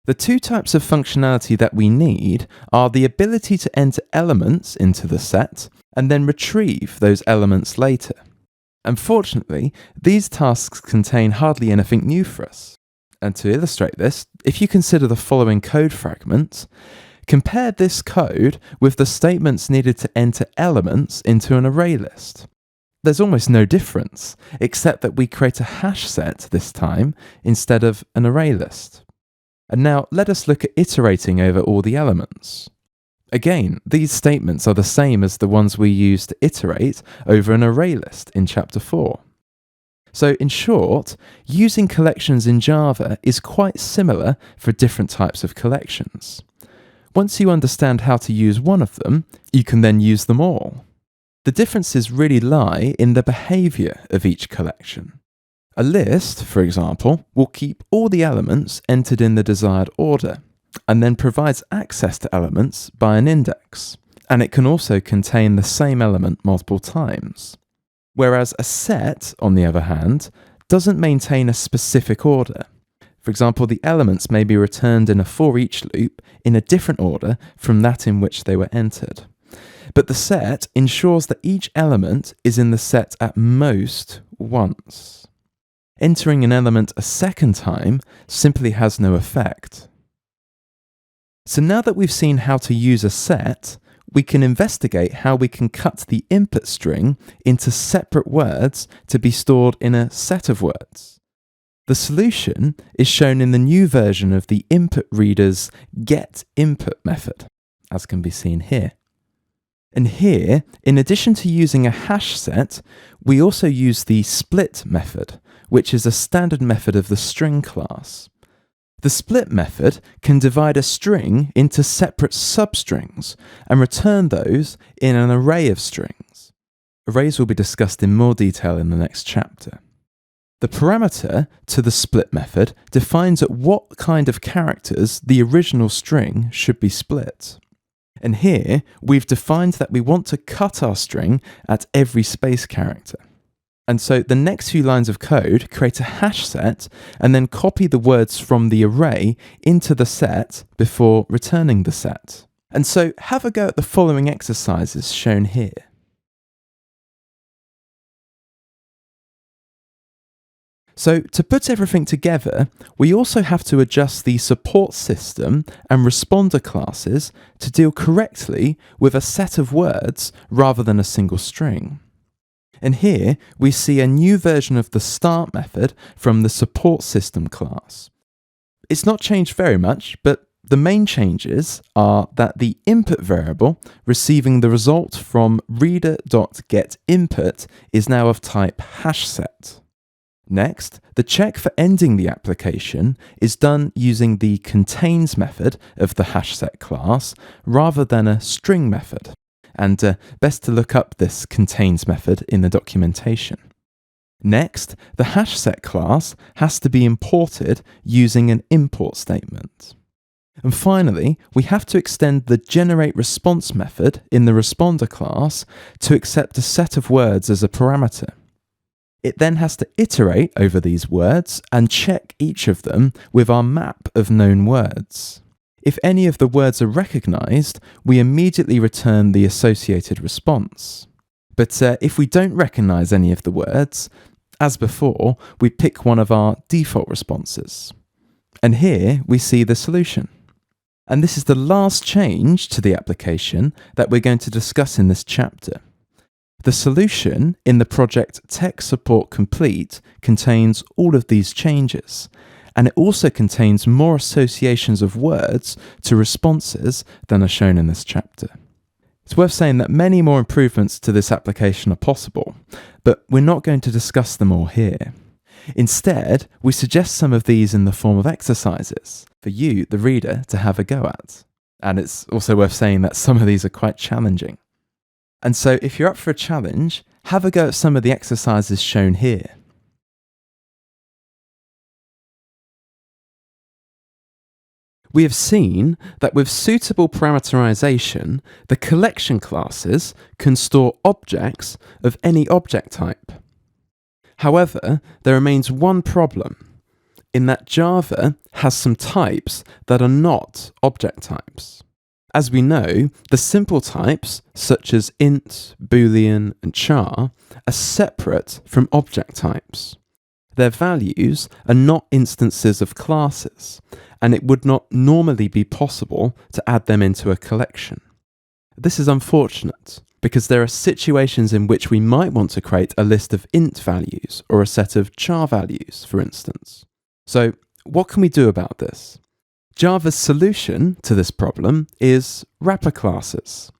The two types of functionality that we need are the ability to enter elements into the set and then retrieve those elements later. Unfortunately, these tasks contain hardly anything new for us. And to illustrate this, if you consider the following code fragment, compare this code with the statements needed to enter elements into an array list. There's almost no difference, except that we create a hash set this time instead of an array list. And now let us look at iterating over all the elements. Again, these statements are the same as the ones we use to iterate over an array list in Chapter 4. So in short, using collections in Java is quite similar for different types of collections. Once you understand how to use one of them, you can then use them all. The differences really lie in the behavior of each collection. A list, for example, will keep all the elements entered in the desired order, and then provides access to elements by an index, and it can also contain the same element multiple times. Whereas a set, on the other hand, doesn't maintain a specific order. For example, the elements may be returned in a for each loop in a different order from that in which they were entered. But the set ensures that each element is in the set at most once. Entering an element a second time simply has no effect. So now that we've seen how to use a set, we can investigate how we can cut the input string into separate words to be stored in a set of words. The solution is shown in the new version of the input reader's getInput method, as can be seen here. And here, in addition to using a hash set, we also use the split method, which is a standard method of the string class. The split method can divide a string into separate substrings and return those in an array of strings. Arrays will be discussed in more detail in the next chapter. The parameter to the split method defines at what kind of characters the original string should be split. And here we've defined that we want to cut our string at every space character. And so the next few lines of code create a hash set and then copy the words from the array into the set before returning the set. And so have a go at the following exercises shown here. So to put everything together, we also have to adjust the support system and responder classes to deal correctly with a set of words rather than a single string. And here we see a new version of the start method from the support system class. It's not changed very much, but the main changes are that the input variable receiving the result from reader.getInput is now of type hashset. Next, the check for ending the application is done using the contains method of the hashset class rather than a string method. And best to look up this contains method in the documentation. Next, the hashset class has to be imported using an import statement. And finally, we have to extend the generateResponse method in the responder class to accept a set of words as a parameter. It then has to iterate over these words and check each of them with our map of known words. If any of the words are recognized, we immediately return the associated response. But if we don't recognize any of the words, as before, we pick one of our default responses. And here we see the solution. And this is the last change to the application that we're going to discuss in this chapter. The solution in the project TechSupport Complete contains all of these changes, and it also contains more associations of words to responses than are shown in this chapter. It's worth saying that many more improvements to this application are possible, but we're not going to discuss them all here. Instead, we suggest some of these in the form of exercises for you, the reader, to have a go at. And it's also worth saying that some of these are quite challenging. And so if you're up for a challenge, have a go at some of the exercises shown here. We have seen that with suitable parameterization, the collection classes can store objects of any object type. However, there remains one problem, in that Java has some types that are not object types. As we know, the simple types, such as int, boolean, and char, are separate from object types. Their values are not instances of classes, and it would not normally be possible to add them into a collection. This is unfortunate, because there are situations in which we might want to create a list of int values or a set of char values, for instance. So, what can we do about this? Java's solution to this problem is wrapper classes.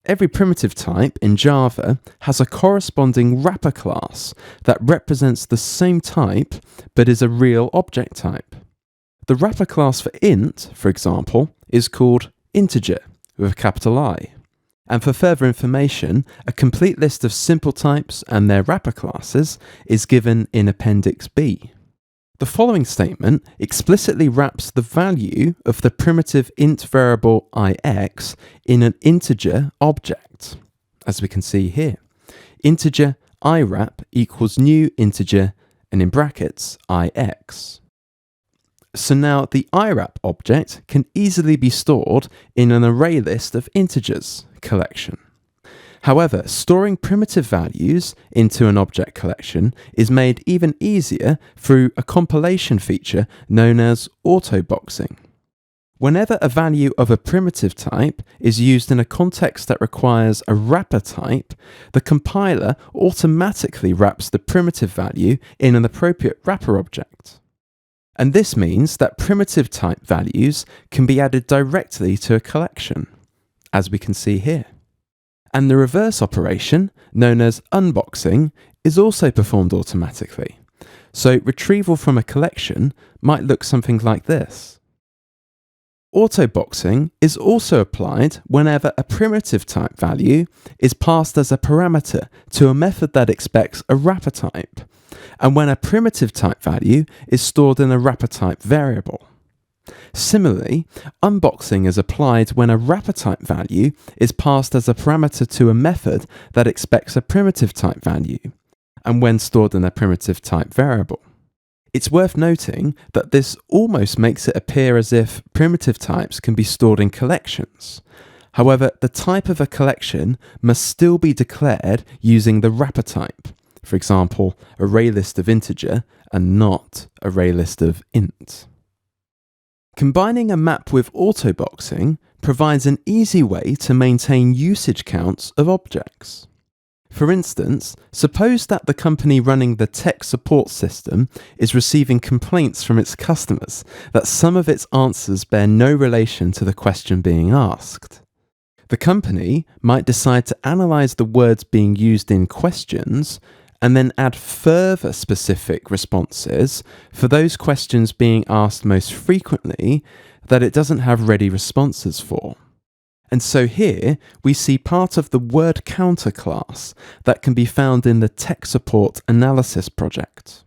Every primitive type in Java has a corresponding wrapper class that represents the same type but is a real object type. The wrapper class for int, for example, is called integer with a capital I. And for further information, a complete list of simple types and their wrapper classes is given in Appendix B. The following statement explicitly wraps the value of the primitive int variable ix in an integer object, as we can see here. Integer iwrap equals new integer, and in brackets, ix. So now the iwrap object can easily be stored in an array list of integers collection. However, storing primitive values into an object collection is made even easier through a compilation feature known as Autoboxing. Whenever a value of a primitive type is used in a context that requires a wrapper type, the compiler automatically wraps the primitive value in an appropriate wrapper object. And this means that primitive type values can be added directly to a collection, as we can see here. And the reverse operation, known as unboxing, is also performed automatically. So retrieval from a collection might look something like this. Autoboxing is also applied whenever a primitive type value is passed as a parameter to a method that expects a wrapper type, and when a primitive type value is stored in a wrapper type variable. Similarly, unboxing is applied when a wrapper type value is passed as a parameter to a method that expects a primitive type value, and when stored in a primitive type variable. It's worth noting that this almost makes it appear as if primitive types can be stored in collections. However, the type of a collection must still be declared using the wrapper type. For example, ArrayList of integer and not ArrayList of int. Combining a map with autoboxing provides an easy way to maintain usage counts of objects. For instance, suppose that the company running the TechSupport System is receiving complaints from its customers that some of its answers bear no relation to the question being asked. The company might decide to analyze the words being used in questions and then add further specific responses for those questions being asked most frequently that it doesn't have ready responses for. And so here we see part of the word counter class that can be found in the TechSupport analysis project.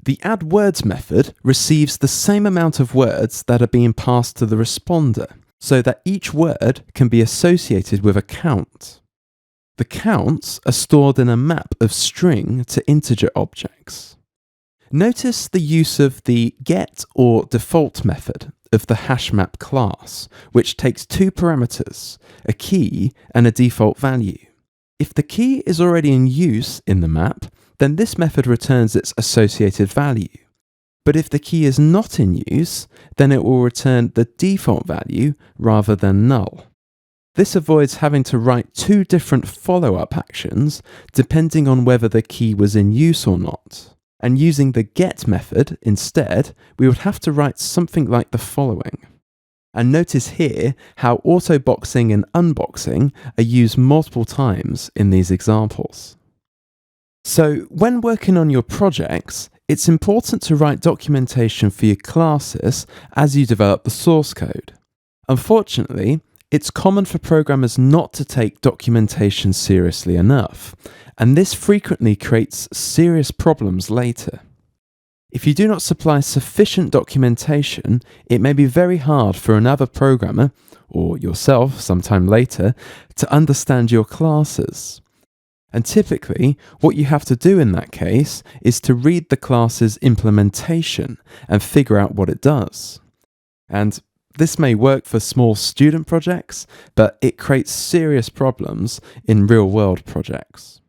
The add words method receives the same amount of words that are being passed to the responder, so that each word can be associated with a count. The counts are stored in a map of string to integer objects. Notice the use of the get or default method of the HashMap class, which takes two parameters, a key and a default value. If the key is already in use in the map, then this method returns its associated value. But if the key is not in use, then it will return the default value rather than null. This avoids having to write two different follow-up actions depending on whether the key was in use or not. And using the get method instead, we would have to write something like the following. And notice here how autoboxing and unboxing are used multiple times in these examples. So when working on your projects, it's important to write documentation for your classes as you develop the source code. Unfortunately, it's common for programmers not to take documentation seriously enough, and this frequently creates serious problems later. If you do not supply sufficient documentation, it may be very hard for another programmer, or yourself sometime later, to understand your classes. And typically, what you have to do in that case is to read the class's implementation and figure out what it does. And this may work for small student projects, but it creates serious problems in real-world projects.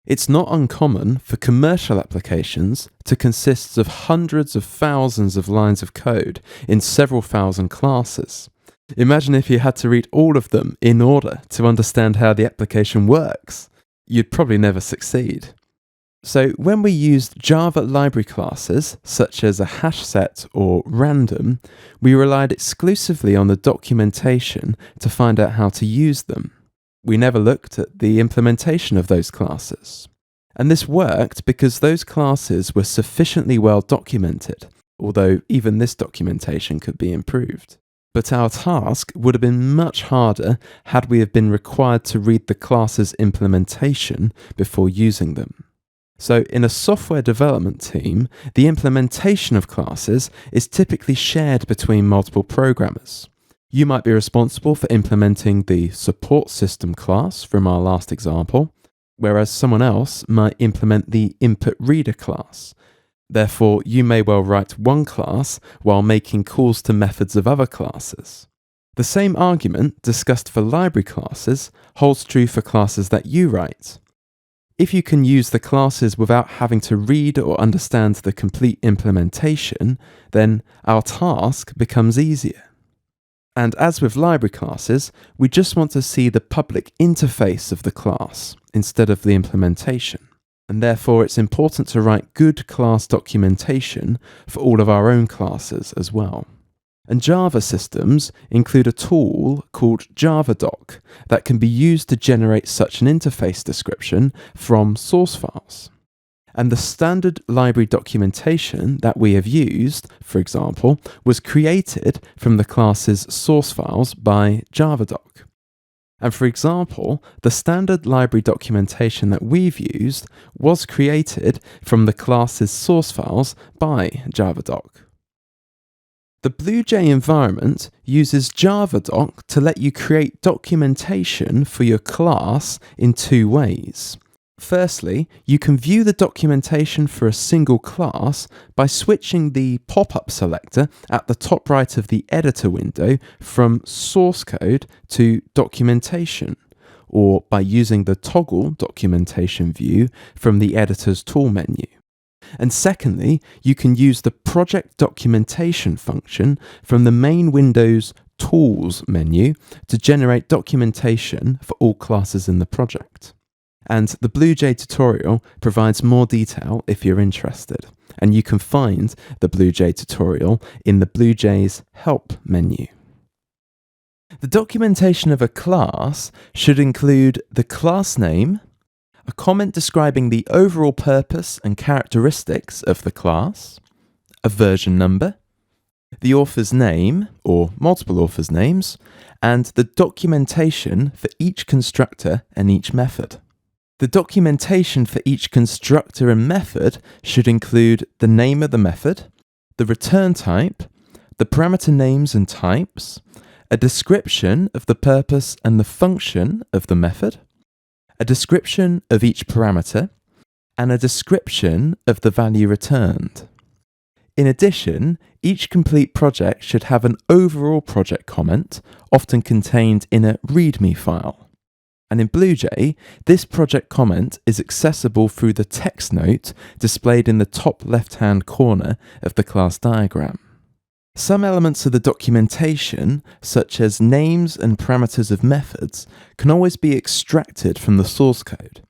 It's not uncommon for commercial applications to consist of hundreds of thousands of lines of code in several thousand classes. Imagine if you had to read all of them in order to understand how the application works. You'd probably never succeed. So when we used Java library classes, such as a hash set or random, we relied exclusively on the documentation to find out how to use them. We never looked at the implementation of those classes. And this worked because those classes were sufficiently well documented, although even this documentation could be improved. But our task would have been much harder had we have been required to read the class's implementation before using them. So in a software development team, the implementation of classes is typically shared between multiple programmers. You might be responsible for implementing the support system class from our last example, whereas someone else might implement the input reader class. Therefore, you may well write one class while making calls to methods of other classes. The same argument discussed for library classes holds true for classes that you write. If you can use the classes without having to read or understand the complete implementation, then our task becomes easier. And as with library classes, we just want to see the public interface of the class instead of the implementation. And therefore it's important to write good class documentation for all of our own classes as well. And Java systems include a tool called Javadoc that can be used to generate such an interface description from source files. And the standard library documentation that we have used, for example, was created from the class's source files by Javadoc. And for example, the standard library documentation that we've used was created from the class's source files by Javadoc. The BlueJ environment uses Javadoc to let you create documentation for your class in two ways. Firstly, you can view the documentation for a single class by switching the pop-up selector at the top right of the editor window from source code to documentation, or by using the toggle documentation view from the editor's tool menu. And secondly, you can use the project documentation function from the main Windows Tools menu to generate documentation for all classes in the project. And the BlueJ tutorial provides more detail if you're interested, and you can find the BlueJ tutorial in the BlueJ's Help menu. The documentation of a class should include the class name, a comment describing the overall purpose and characteristics of the class, a version number, the author's name or multiple authors' names, and the documentation for each constructor and each method. The documentation for each constructor and method should include the name of the method, the return type, the parameter names and types, a description of the purpose and the function of the method, a description of each parameter, and a description of the value returned. In addition, each complete project should have an overall project comment, often contained in a README file. And in BlueJ, this project comment is accessible through the text note displayed in the top left-hand corner of the class diagram. Some elements of the documentation, such as names and parameters of methods, can always be extracted from the source code.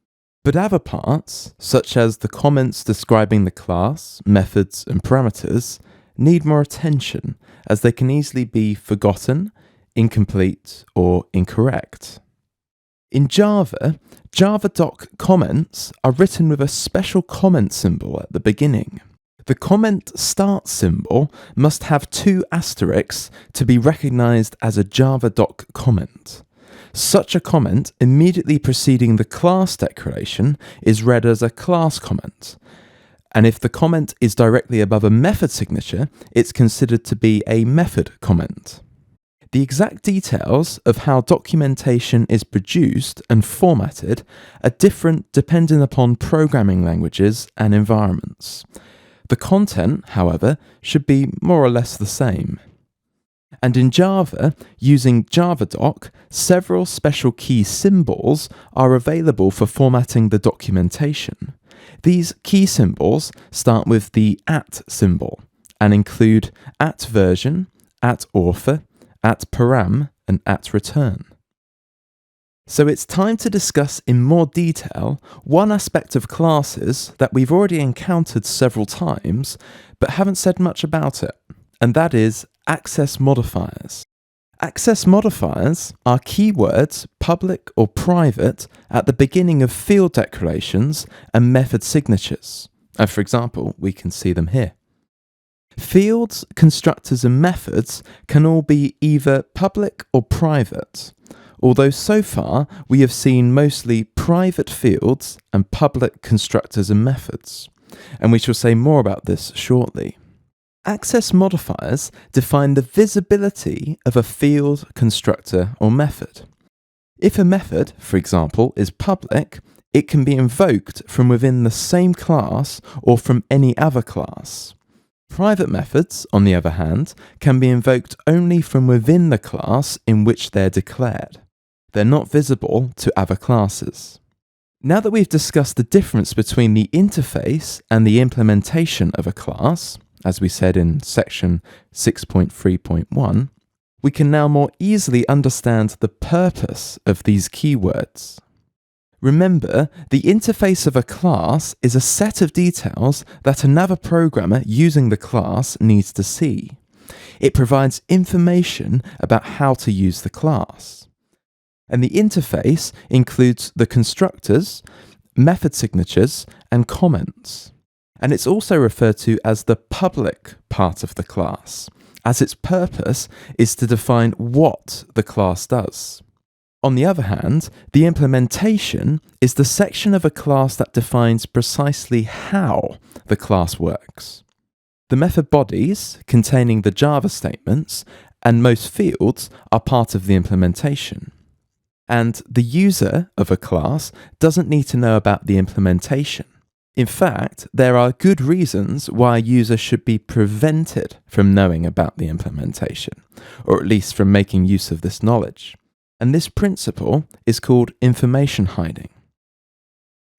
But other parts, such as the comments describing the class, methods, and parameters, need more attention, as they can easily be forgotten, incomplete, or incorrect. In Java, Javadoc comments are written with a special comment symbol at the beginning. The comment start symbol must have two asterisks to be recognized as a Javadoc comment. Such a comment immediately preceding the class declaration is read as a class comment. And if the comment is directly above a method signature, it's considered to be a method comment. The exact details of how documentation is produced and formatted are different depending upon programming languages and environments. The content, however, should be more or less the same. And in Java, using Javadoc, several special key symbols are available for formatting the documentation. These key symbols start with the @ symbol and include @version, @author, @param, and @return. So it's time to discuss in more detail one aspect of classes that we've already encountered several times, but haven't said much about it, and that is access modifiers. Access modifiers are keywords, public or private, at the beginning of field declarations and method signatures. And for example, we can see them here. Fields, constructors, and methods can all be either public or private, although so far we have seen mostly private fields and public constructors and methods, and we shall say more about this shortly. Access modifiers define the visibility of a field, constructor, or method. If a method, for example, is public, it can be invoked from within the same class or from any other class. Private methods, on the other hand, can be invoked only from within the class in which they're declared. They're not visible to other classes. Now that we've discussed the difference between the interface and the implementation of a class, as we said in section 6.3.1, we can now more easily understand the purpose of these keywords. Remember, the interface of a class is a set of details that another programmer using the class needs to see. It provides information about how to use the class. And the interface includes the constructors, method signatures, and comments. And it's also referred to as the public part of the class, as its purpose is to define what the class does. On the other hand, the implementation is the section of a class that defines precisely how the class works. The method bodies, containing the Java statements, and most fields are part of the implementation. And the user of a class doesn't need to know about the implementation. In fact, there are good reasons why a user should be prevented from knowing about the implementation, or at least from making use of this knowledge. And this principle is called information hiding.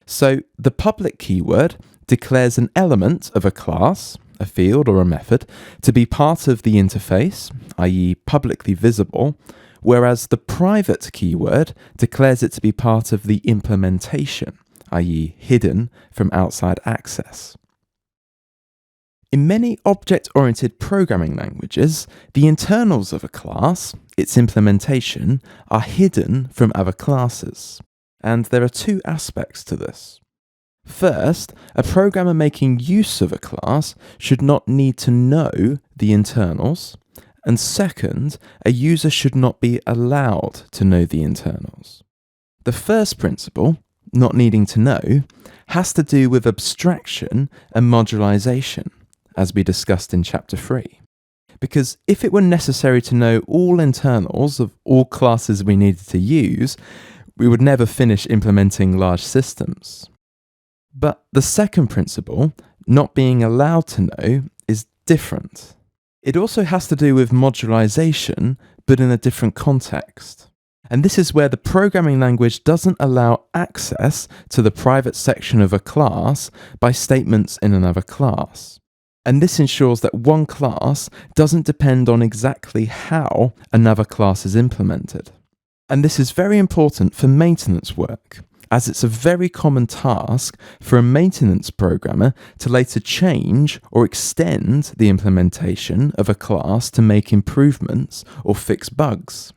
So the public keyword declares an element of a class, a field or a method, to be part of the interface, i.e. publicly visible, whereas the private keyword declares it to be part of the implementation, i.e. hidden from outside access. In many object-oriented programming languages, the internals of a class, its implementation, are hidden from other classes. And there are two aspects to this. First, a programmer making use of a class should not need to know the internals. And second, a user should not be allowed to know the internals. The first principle, not needing to know, has to do with abstraction and modularization, as we discussed in Chapter 3. Because if it were necessary to know all internals of all classes we needed to use, we would never finish implementing large systems. But the second principle, not being allowed to know, is different. It also has to do with modularization, but in a different context. And this is where the programming language doesn't allow access to the private section of a class by statements in another class. And this ensures that one class doesn't depend on exactly how another class is implemented. And this is very important for maintenance work, as it's a very common task for a maintenance programmer to later change or extend the implementation of a class to make improvements or fix bugs.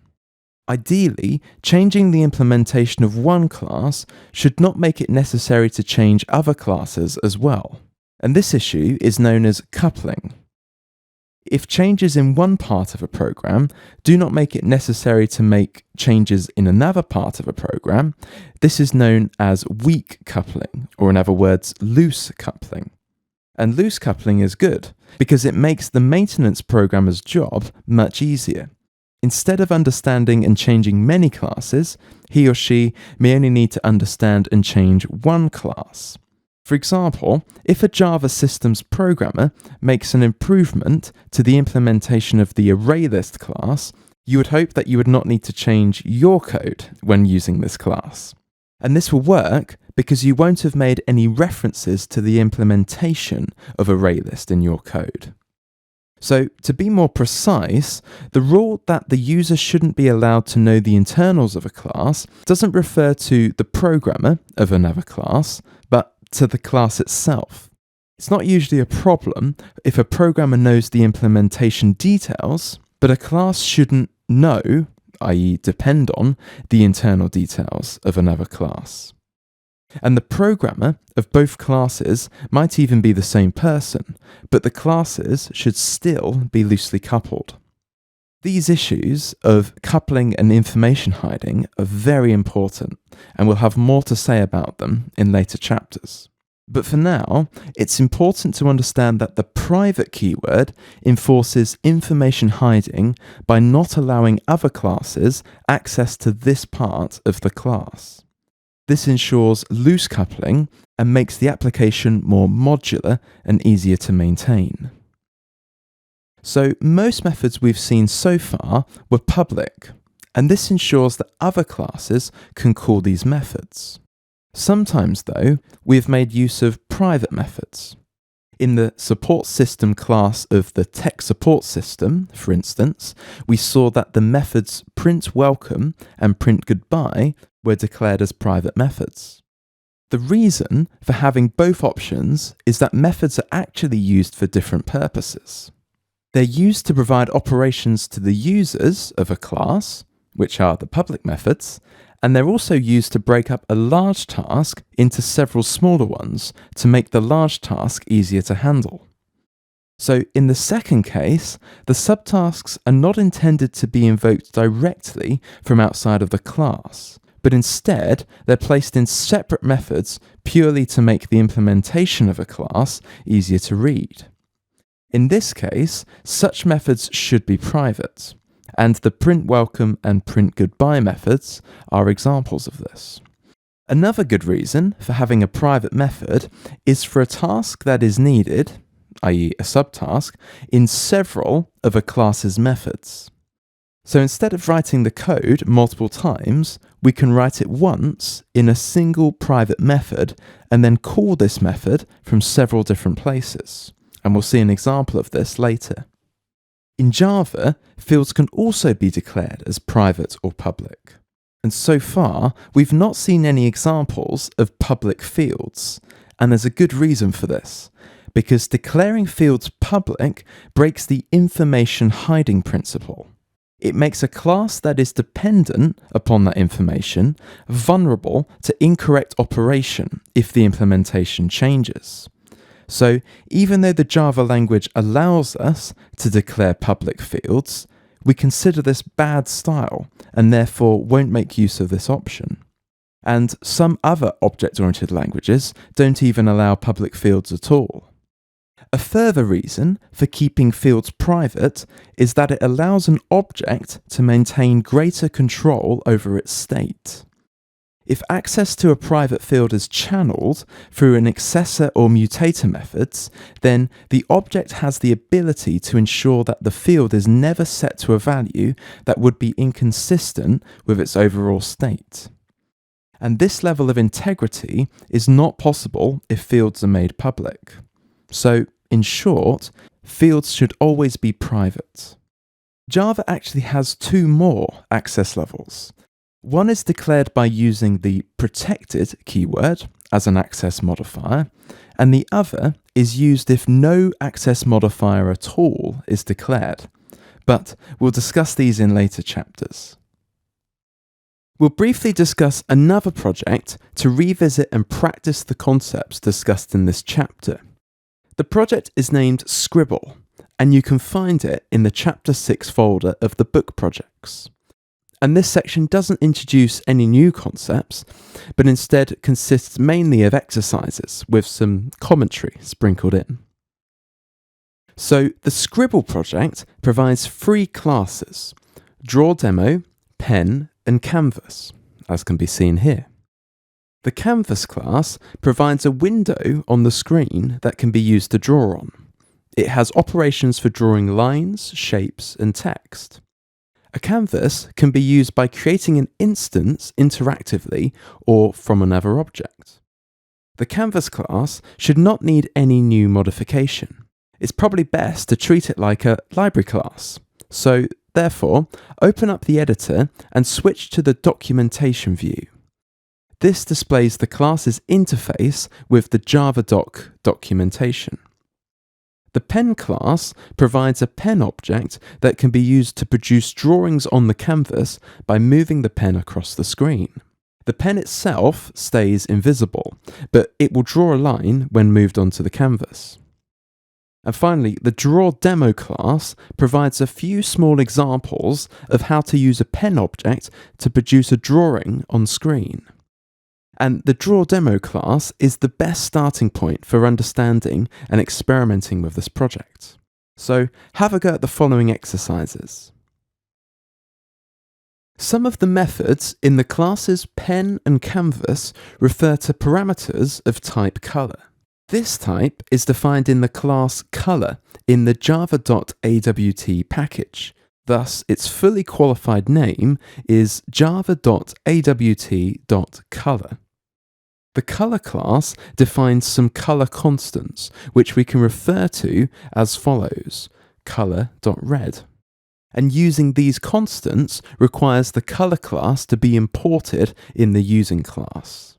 Ideally, changing the implementation of one class should not make it necessary to change other classes as well. And this issue is known as coupling. If changes in one part of a program do not make it necessary to make changes in another part of a program, this is known as weak coupling, or in other words, loose coupling. And loose coupling is good because it makes the maintenance programmer's job much easier. Instead of understanding and changing many classes, he or she may only need to understand and change one class. For example, if a Java systems programmer makes an improvement to the implementation of the ArrayList class, you would hope that you would not need to change your code when using this class. And this will work because you won't have made any references to the implementation of ArrayList in your code. So, to be more precise, the rule that the user shouldn't be allowed to know the internals of a class doesn't refer to the programmer of another class, but to the class itself. It's not usually a problem if a programmer knows the implementation details, but a class shouldn't know, i.e. depend on, the internal details of another class. And the programmer of both classes might even be the same person, but the classes should still be loosely coupled. These issues of coupling and information hiding are very important, and we'll have more to say about them in later chapters. But for now, it's important to understand that the private keyword enforces information hiding by not allowing other classes access to this part of the class. This ensures loose coupling and makes the application more modular and easier to maintain. So most methods we've seen so far were public, and this ensures that other classes can call these methods. Sometimes, though, we have made use of private methods. In the support system class of the TechSupport System, for instance, we saw that the methods printWelcome and printGoodbye were declared as private methods. The reason for having both options is that methods are actually used for different purposes. They're used to provide operations to the users of a class, which are the public methods, and they're also used to break up a large task into several smaller ones to make the large task easier to handle. So in the second case, the subtasks are not intended to be invoked directly from outside of the class, but instead they're placed in separate methods purely to make the implementation of a class easier to read. In this case, such methods should be private, and the print welcome and print goodbye methods are examples of this. Another good reason for having a private method is for a task that is needed, i.e. a subtask, in several of a class's methods. So instead of writing the code multiple times, we can write it once in a single private method and then call this method from several different places. And we'll see an example of this later. In Java, fields can also be declared as private or public. And so far, we've not seen any examples of public fields. And there's a good reason for this, because declaring fields public breaks the information hiding principle. It makes a class that is dependent upon that information vulnerable to incorrect operation if the implementation changes. So even though the Java language allows us to declare public fields, we consider this bad style and therefore won't make use of this option. And some other object-oriented languages don't even allow public fields at all. A further reason for keeping fields private is that it allows an object to maintain greater control over its state. If access to a private field is channeled through an accessor or mutator methods, then the object has the ability to ensure that the field is never set to a value that would be inconsistent with its overall state. And this level of integrity is not possible if fields are made public. So, in short, fields should always be private. Java actually has two more access levels. One is declared by using the protected keyword as an access modifier, and the other is used if no access modifier at all is declared. But we'll discuss these in later chapters. We'll briefly discuss another project to revisit and practice the concepts discussed in this chapter. The project is named Scribble, and you can find it in the Chapter 6 folder of the book projects. And this section doesn't introduce any new concepts, but instead consists mainly of exercises with some commentary sprinkled in. So the Scribble project provides three classes: DrawDemo, Pen, and Canvas, as can be seen here. The Canvas class provides a window on the screen that can be used to draw on. It has operations for drawing lines, shapes, and text. A canvas can be used by creating an instance interactively or from another object. The Canvas class should not need any new modification. It's probably best to treat it like a library class. So, therefore, open up the editor and switch to the documentation view. This displays the class's interface with the Javadoc documentation. The Pen class provides a pen object that can be used to produce drawings on the canvas by moving the pen across the screen. The pen itself stays invisible, but it will draw a line when moved onto the canvas. And finally, the DrawDemo class provides a few small examples of how to use a pen object to produce a drawing on screen. And the DrawDemo class is the best starting point for understanding and experimenting with this project. So have a go at the following exercises. Some of the methods in the classes Pen and Canvas refer to parameters of type color. This type is defined in the class color in the java.awt package. Thus, its fully qualified name is java.awt.color. The color class defines some color constants, which we can refer to as follows: color.red. And using these constants requires the color class to be imported in the using class.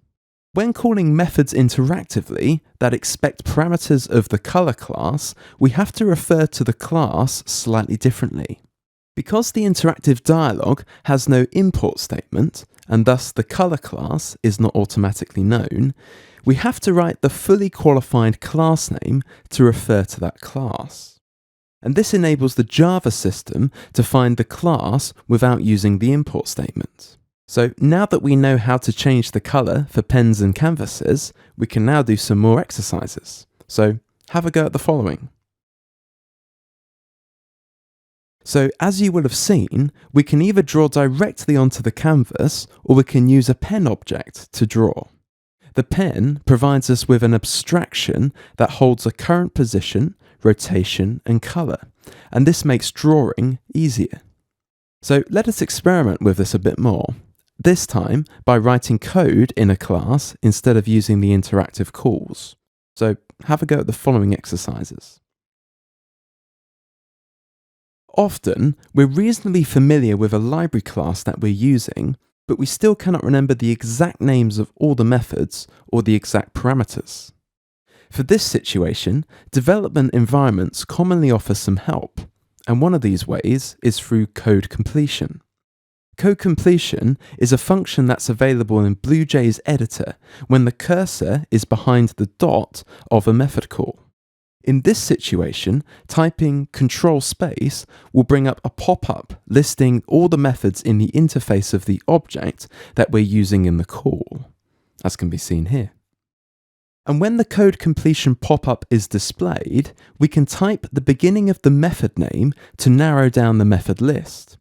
When calling methods interactively that expect parameters of the color class, we have to refer to the class slightly differently. Because the interactive dialog has no import statement, and thus the color class is not automatically known, we have to write the fully qualified class name to refer to that class. And this enables the Java system to find the class without using the import statement. So now that we know how to change the color for pens and canvases, we can now do some more exercises. So have a go at the following. So as you will have seen, we can either draw directly onto the canvas or we can use a pen object to draw. The pen provides us with an abstraction that holds a current position, rotation and color, and this makes drawing easier. So let us experiment with this a bit more, this time by writing code in a class instead of using the interactive calls. So have a go at the following exercises. Often, we're reasonably familiar with a library class that we're using, but we still cannot remember the exact names of all the methods or the exact parameters. For this situation, development environments commonly offer some help, and one of these ways is through code completion. Code completion is a function that's available in BlueJ's editor when the cursor is behind the dot of a method call. In this situation, typing Control space will bring up a pop-up listing all the methods in the interface of the object that we're using in the call, as can be seen here. And when the code completion pop-up is displayed, we can type the beginning of the method name to narrow down the method list.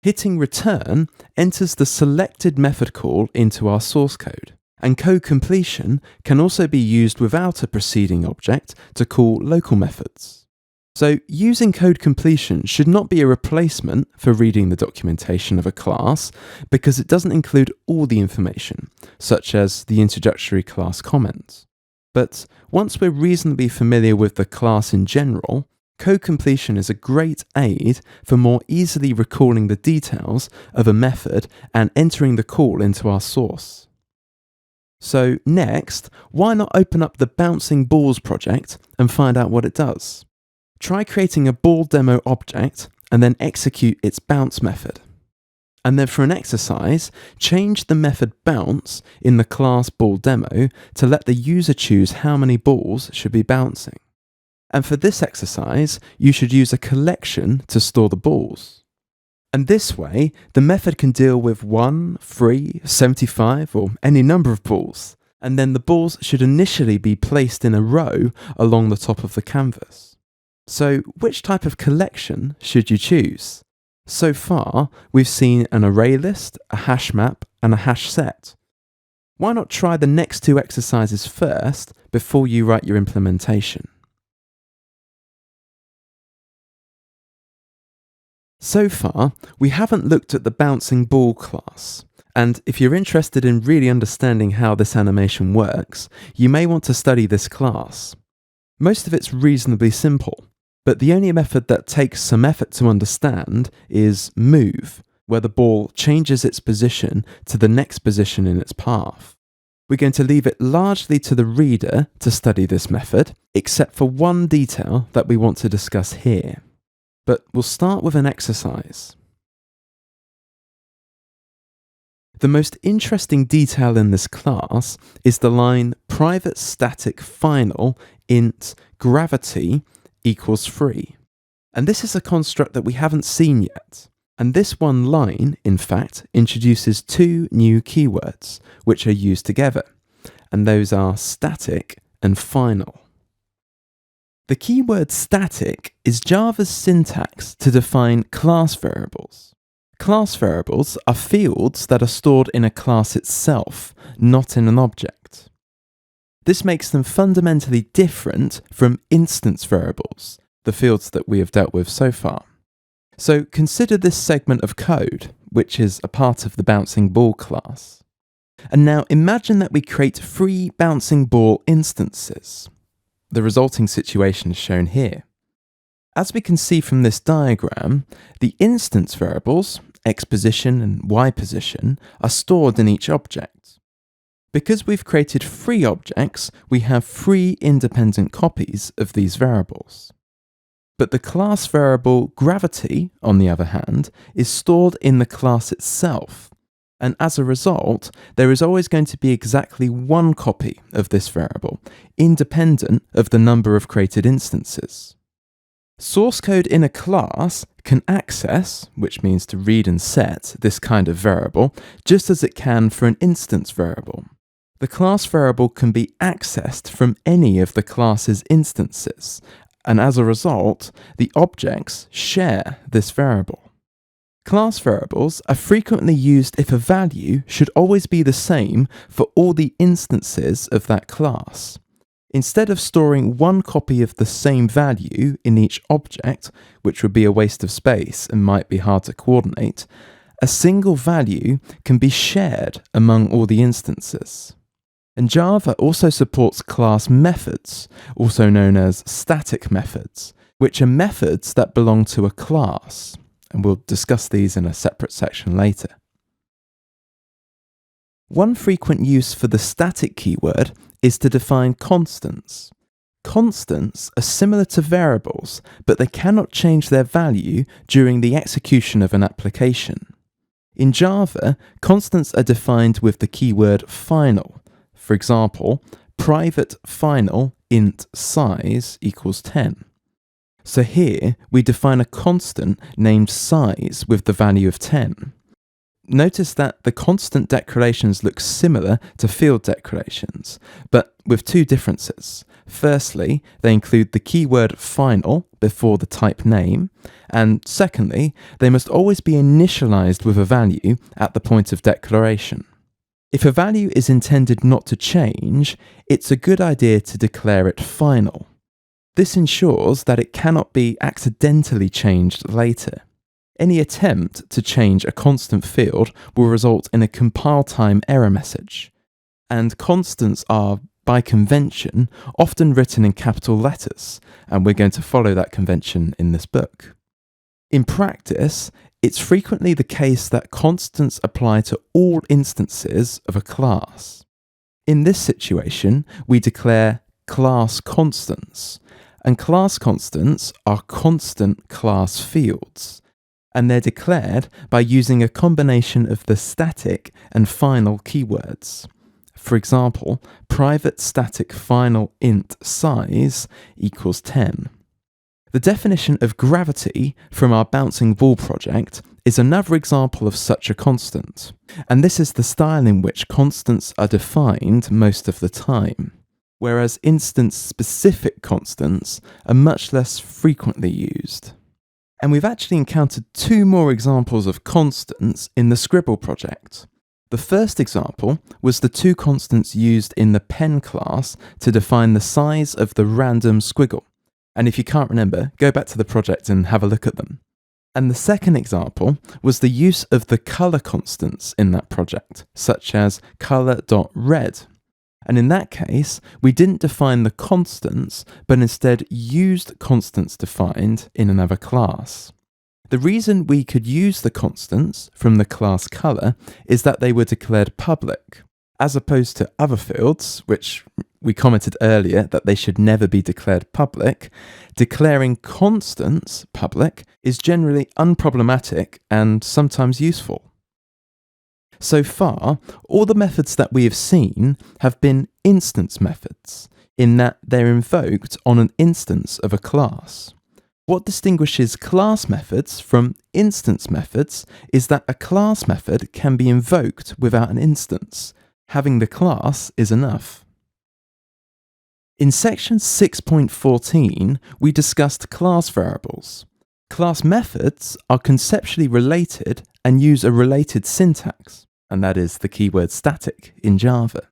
Hitting return enters the selected method call into our source code. And code completion can also be used without a preceding object to call local methods. So using code completion should not be a replacement for reading the documentation of a class because it doesn't include all the information, such as the introductory class comments. But once we're reasonably familiar with the class in general, code completion is a great aid for more easily recalling the details of a method and entering the call into our source. So next, why not open up the Bouncing Balls project and find out what it does? Try creating a ball demo object and then execute its bounce method. And then for an exercise, change the method bounce in the class ball demo to let the user choose how many balls should be bouncing. And for this exercise, you should use a collection to store the balls. And this way, the method can deal with 1, 3, 75, or any number of balls. And then the balls should initially be placed in a row along the top of the canvas. So which type of collection should you choose? So far, we've seen an array list, a hash map, and a hash set. Why not try the next two exercises first before you write your implementation? So far, we haven't looked at the bouncing ball class, and if you're interested in really understanding how this animation works, you may want to study this class. Most of it's reasonably simple, but the only method that takes some effort to understand is move, where the ball changes its position to the next position in its path. We're going to leave it largely to the reader to study this method, except for one detail that we want to discuss here. But we'll start with an exercise. The most interesting detail in this class is the line private static final int gravity equals 3. And this is a construct that we haven't seen yet. And this one line, in fact, introduces two new keywords, which are used together. And those are static and final. The keyword static is Java's syntax to define class variables. Class variables are fields that are stored in a class itself, not in an object. This makes them fundamentally different from instance variables, the fields that we have dealt with so far. So consider this segment of code, which is a part of the bouncing ball class. And now imagine that we create 3 bouncing ball instances. The resulting situation is shown here. As we can see from this diagram, the instance variables, x position and y position, are stored in each object. Because we've created 3 objects, we have 3 independent copies of these variables. But the class variable gravity, on the other hand, is stored in the class itself. And as a result, there is always going to be exactly one copy of this variable, independent of the number of created instances. Source code in a class can access, which means to read and set, this kind of variable, just as it can for an instance variable. The class variable can be accessed from any of the class's instances, and as a result, the objects share this variable. Class variables are frequently used if a value should always be the same for all the instances of that class. Instead of storing one copy of the same value in each object, which would be a waste of space and might be hard to coordinate, a single value can be shared among all the instances. And Java also supports class methods, also known as static methods, which are methods that belong to a class. And we'll discuss these in a separate section later. One frequent use for the static keyword is to define constants. Constants are similar to variables, but they cannot change their value during the execution of an application. In Java, constants are defined with the keyword final. For example, private final int size equals 10. So here, we define a constant named size with the value of 10. Notice that the constant declarations look similar to field declarations, but with two differences. Firstly, they include the keyword final before the type name, and secondly, they must always be initialized with a value at the point of declaration. If a value is intended not to change, it's a good idea to declare it final. This ensures that it cannot be accidentally changed later. Any attempt to change a constant field will result in a compile time error message. And constants are, by convention, often written in capital letters, and we're going to follow that convention in this book. In practice, it's frequently the case that constants apply to all instances of a class. In this situation, we declare class constants, and class constants are constant class fields, and they're declared by using a combination of the static and final keywords. For example, private static final int size equals 10. The definition of gravity from our bouncing ball project is another example of such a constant, and this is the style in which constants are defined most of the time, whereas instance-specific constants are much less frequently used. And we've actually encountered two more examples of constants in the Scribble project. The first example was the two constants used in the pen class to define the size of the random squiggle. And if you can't remember, go back to the project and have a look at them. And the second example was the use of the color constants in that project, such as color.red. And in that case, we didn't define the constants, but instead used constants defined in another class. The reason we could use the constants from the class color is that they were declared public, as opposed to other fields, which we commented earlier that they should never be declared public. Declaring constants public is generally unproblematic and sometimes useful. So far, all the methods that we have seen have been instance methods, in that they're invoked on an instance of a class. What distinguishes class methods from instance methods is that a class method can be invoked without an instance. Having the class is enough. In section 6.14, we discussed class variables. Class methods are conceptually related and use a related syntax, and that is the keyword static in Java.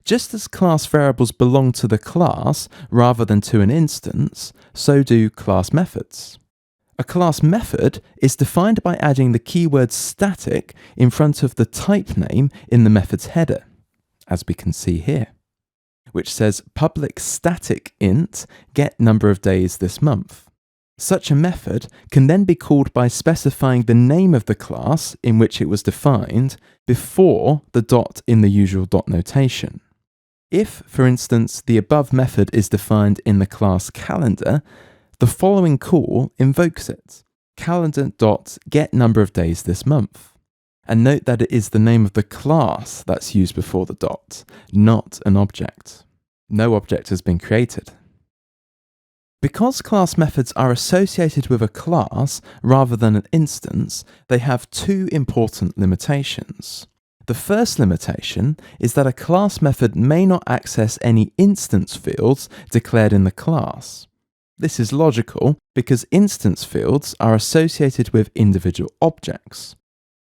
Just as class variables belong to the class rather than to an instance, so do class methods. A class method is defined by adding the keyword static in front of the type name in the method's header, as we can see here, which says public static int get number of days this month. Such a method can then be called by specifying the name of the class in which it was defined before the dot in the usual dot notation. If, for instance, the above method is defined in the class calendar, the following call invokes it, calendar.getNumberOfDays this month. And note that it is the name of the class that's used before the dot, not an object. No object has been created. Because class methods are associated with a class rather than an instance, they have two important limitations. The first limitation is that a class method may not access any instance fields declared in the class. This is logical because instance fields are associated with individual objects.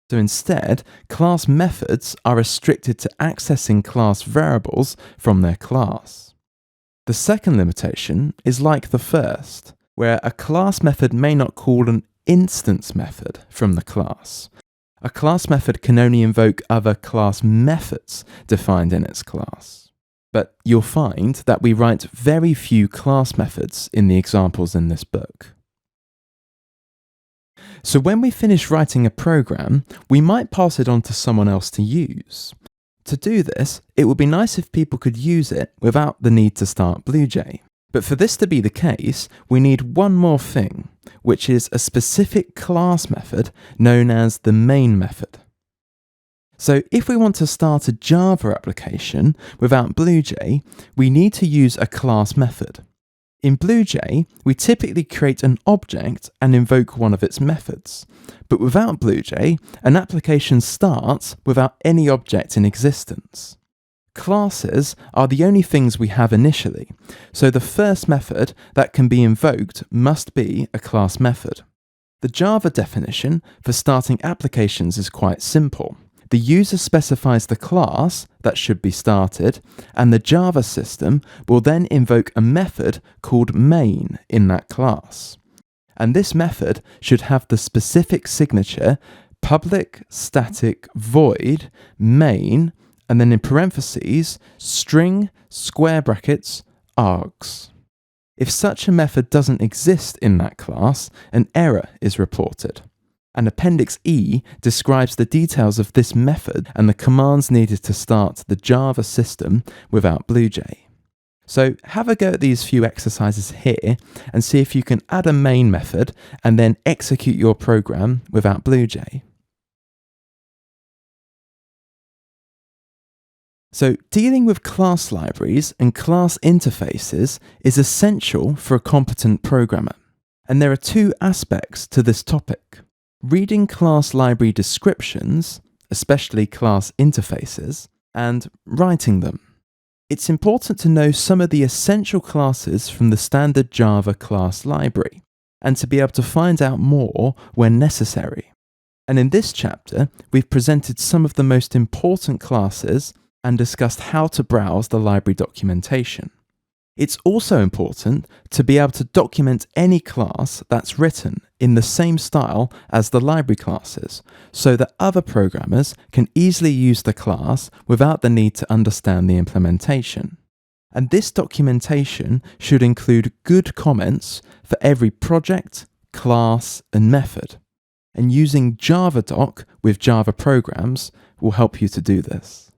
So instead, class methods are restricted to accessing class variables from their class. The second limitation is like the first, where a class method may not call an instance method from the class. A class method can only invoke other class methods defined in its class. But you'll find that we write very few class methods in the examples in this book. So when we finish writing a program, we might pass it on to someone else to use. To do this, it would be nice if people could use it without the need to start BlueJ. But for this to be the case, we need one more thing, which is a specific class method known as the main method. So if we want to start a Java application without BlueJ, we need to use a class method. In BlueJ, we typically create an object and invoke one of its methods. But without BlueJ, an application starts without any object in existence. Classes are the only things we have initially, so the first method that can be invoked must be a class method. The Java definition for starting applications is quite simple. The user specifies the class that should be started, and the Java system will then invoke a method called main in that class. And this method should have the specific signature public static void main, and then in parentheses, string square brackets args. If such a method doesn't exist in that class, an error is reported. And Appendix E describes the details of this method and the commands needed to start the Java system without BlueJ. So have a go at these few exercises here and see if you can add a main method and then execute your program without BlueJ. So dealing with class libraries and class interfaces is essential for a competent programmer. And there are two aspects to this topic. Reading class library descriptions, especially class interfaces, and writing them. It's important to know some of the essential classes from the standard Java class library, and to be able to find out more when necessary. And in this chapter, we've presented some of the most important classes and discussed how to browse the library documentation. It's also important to be able to document any class that's written in the same style as the library classes, so that other programmers can easily use the class without the need to understand the implementation. And this documentation should include good comments for every project, class, and method. And using Javadoc with Java programs will help you to do this.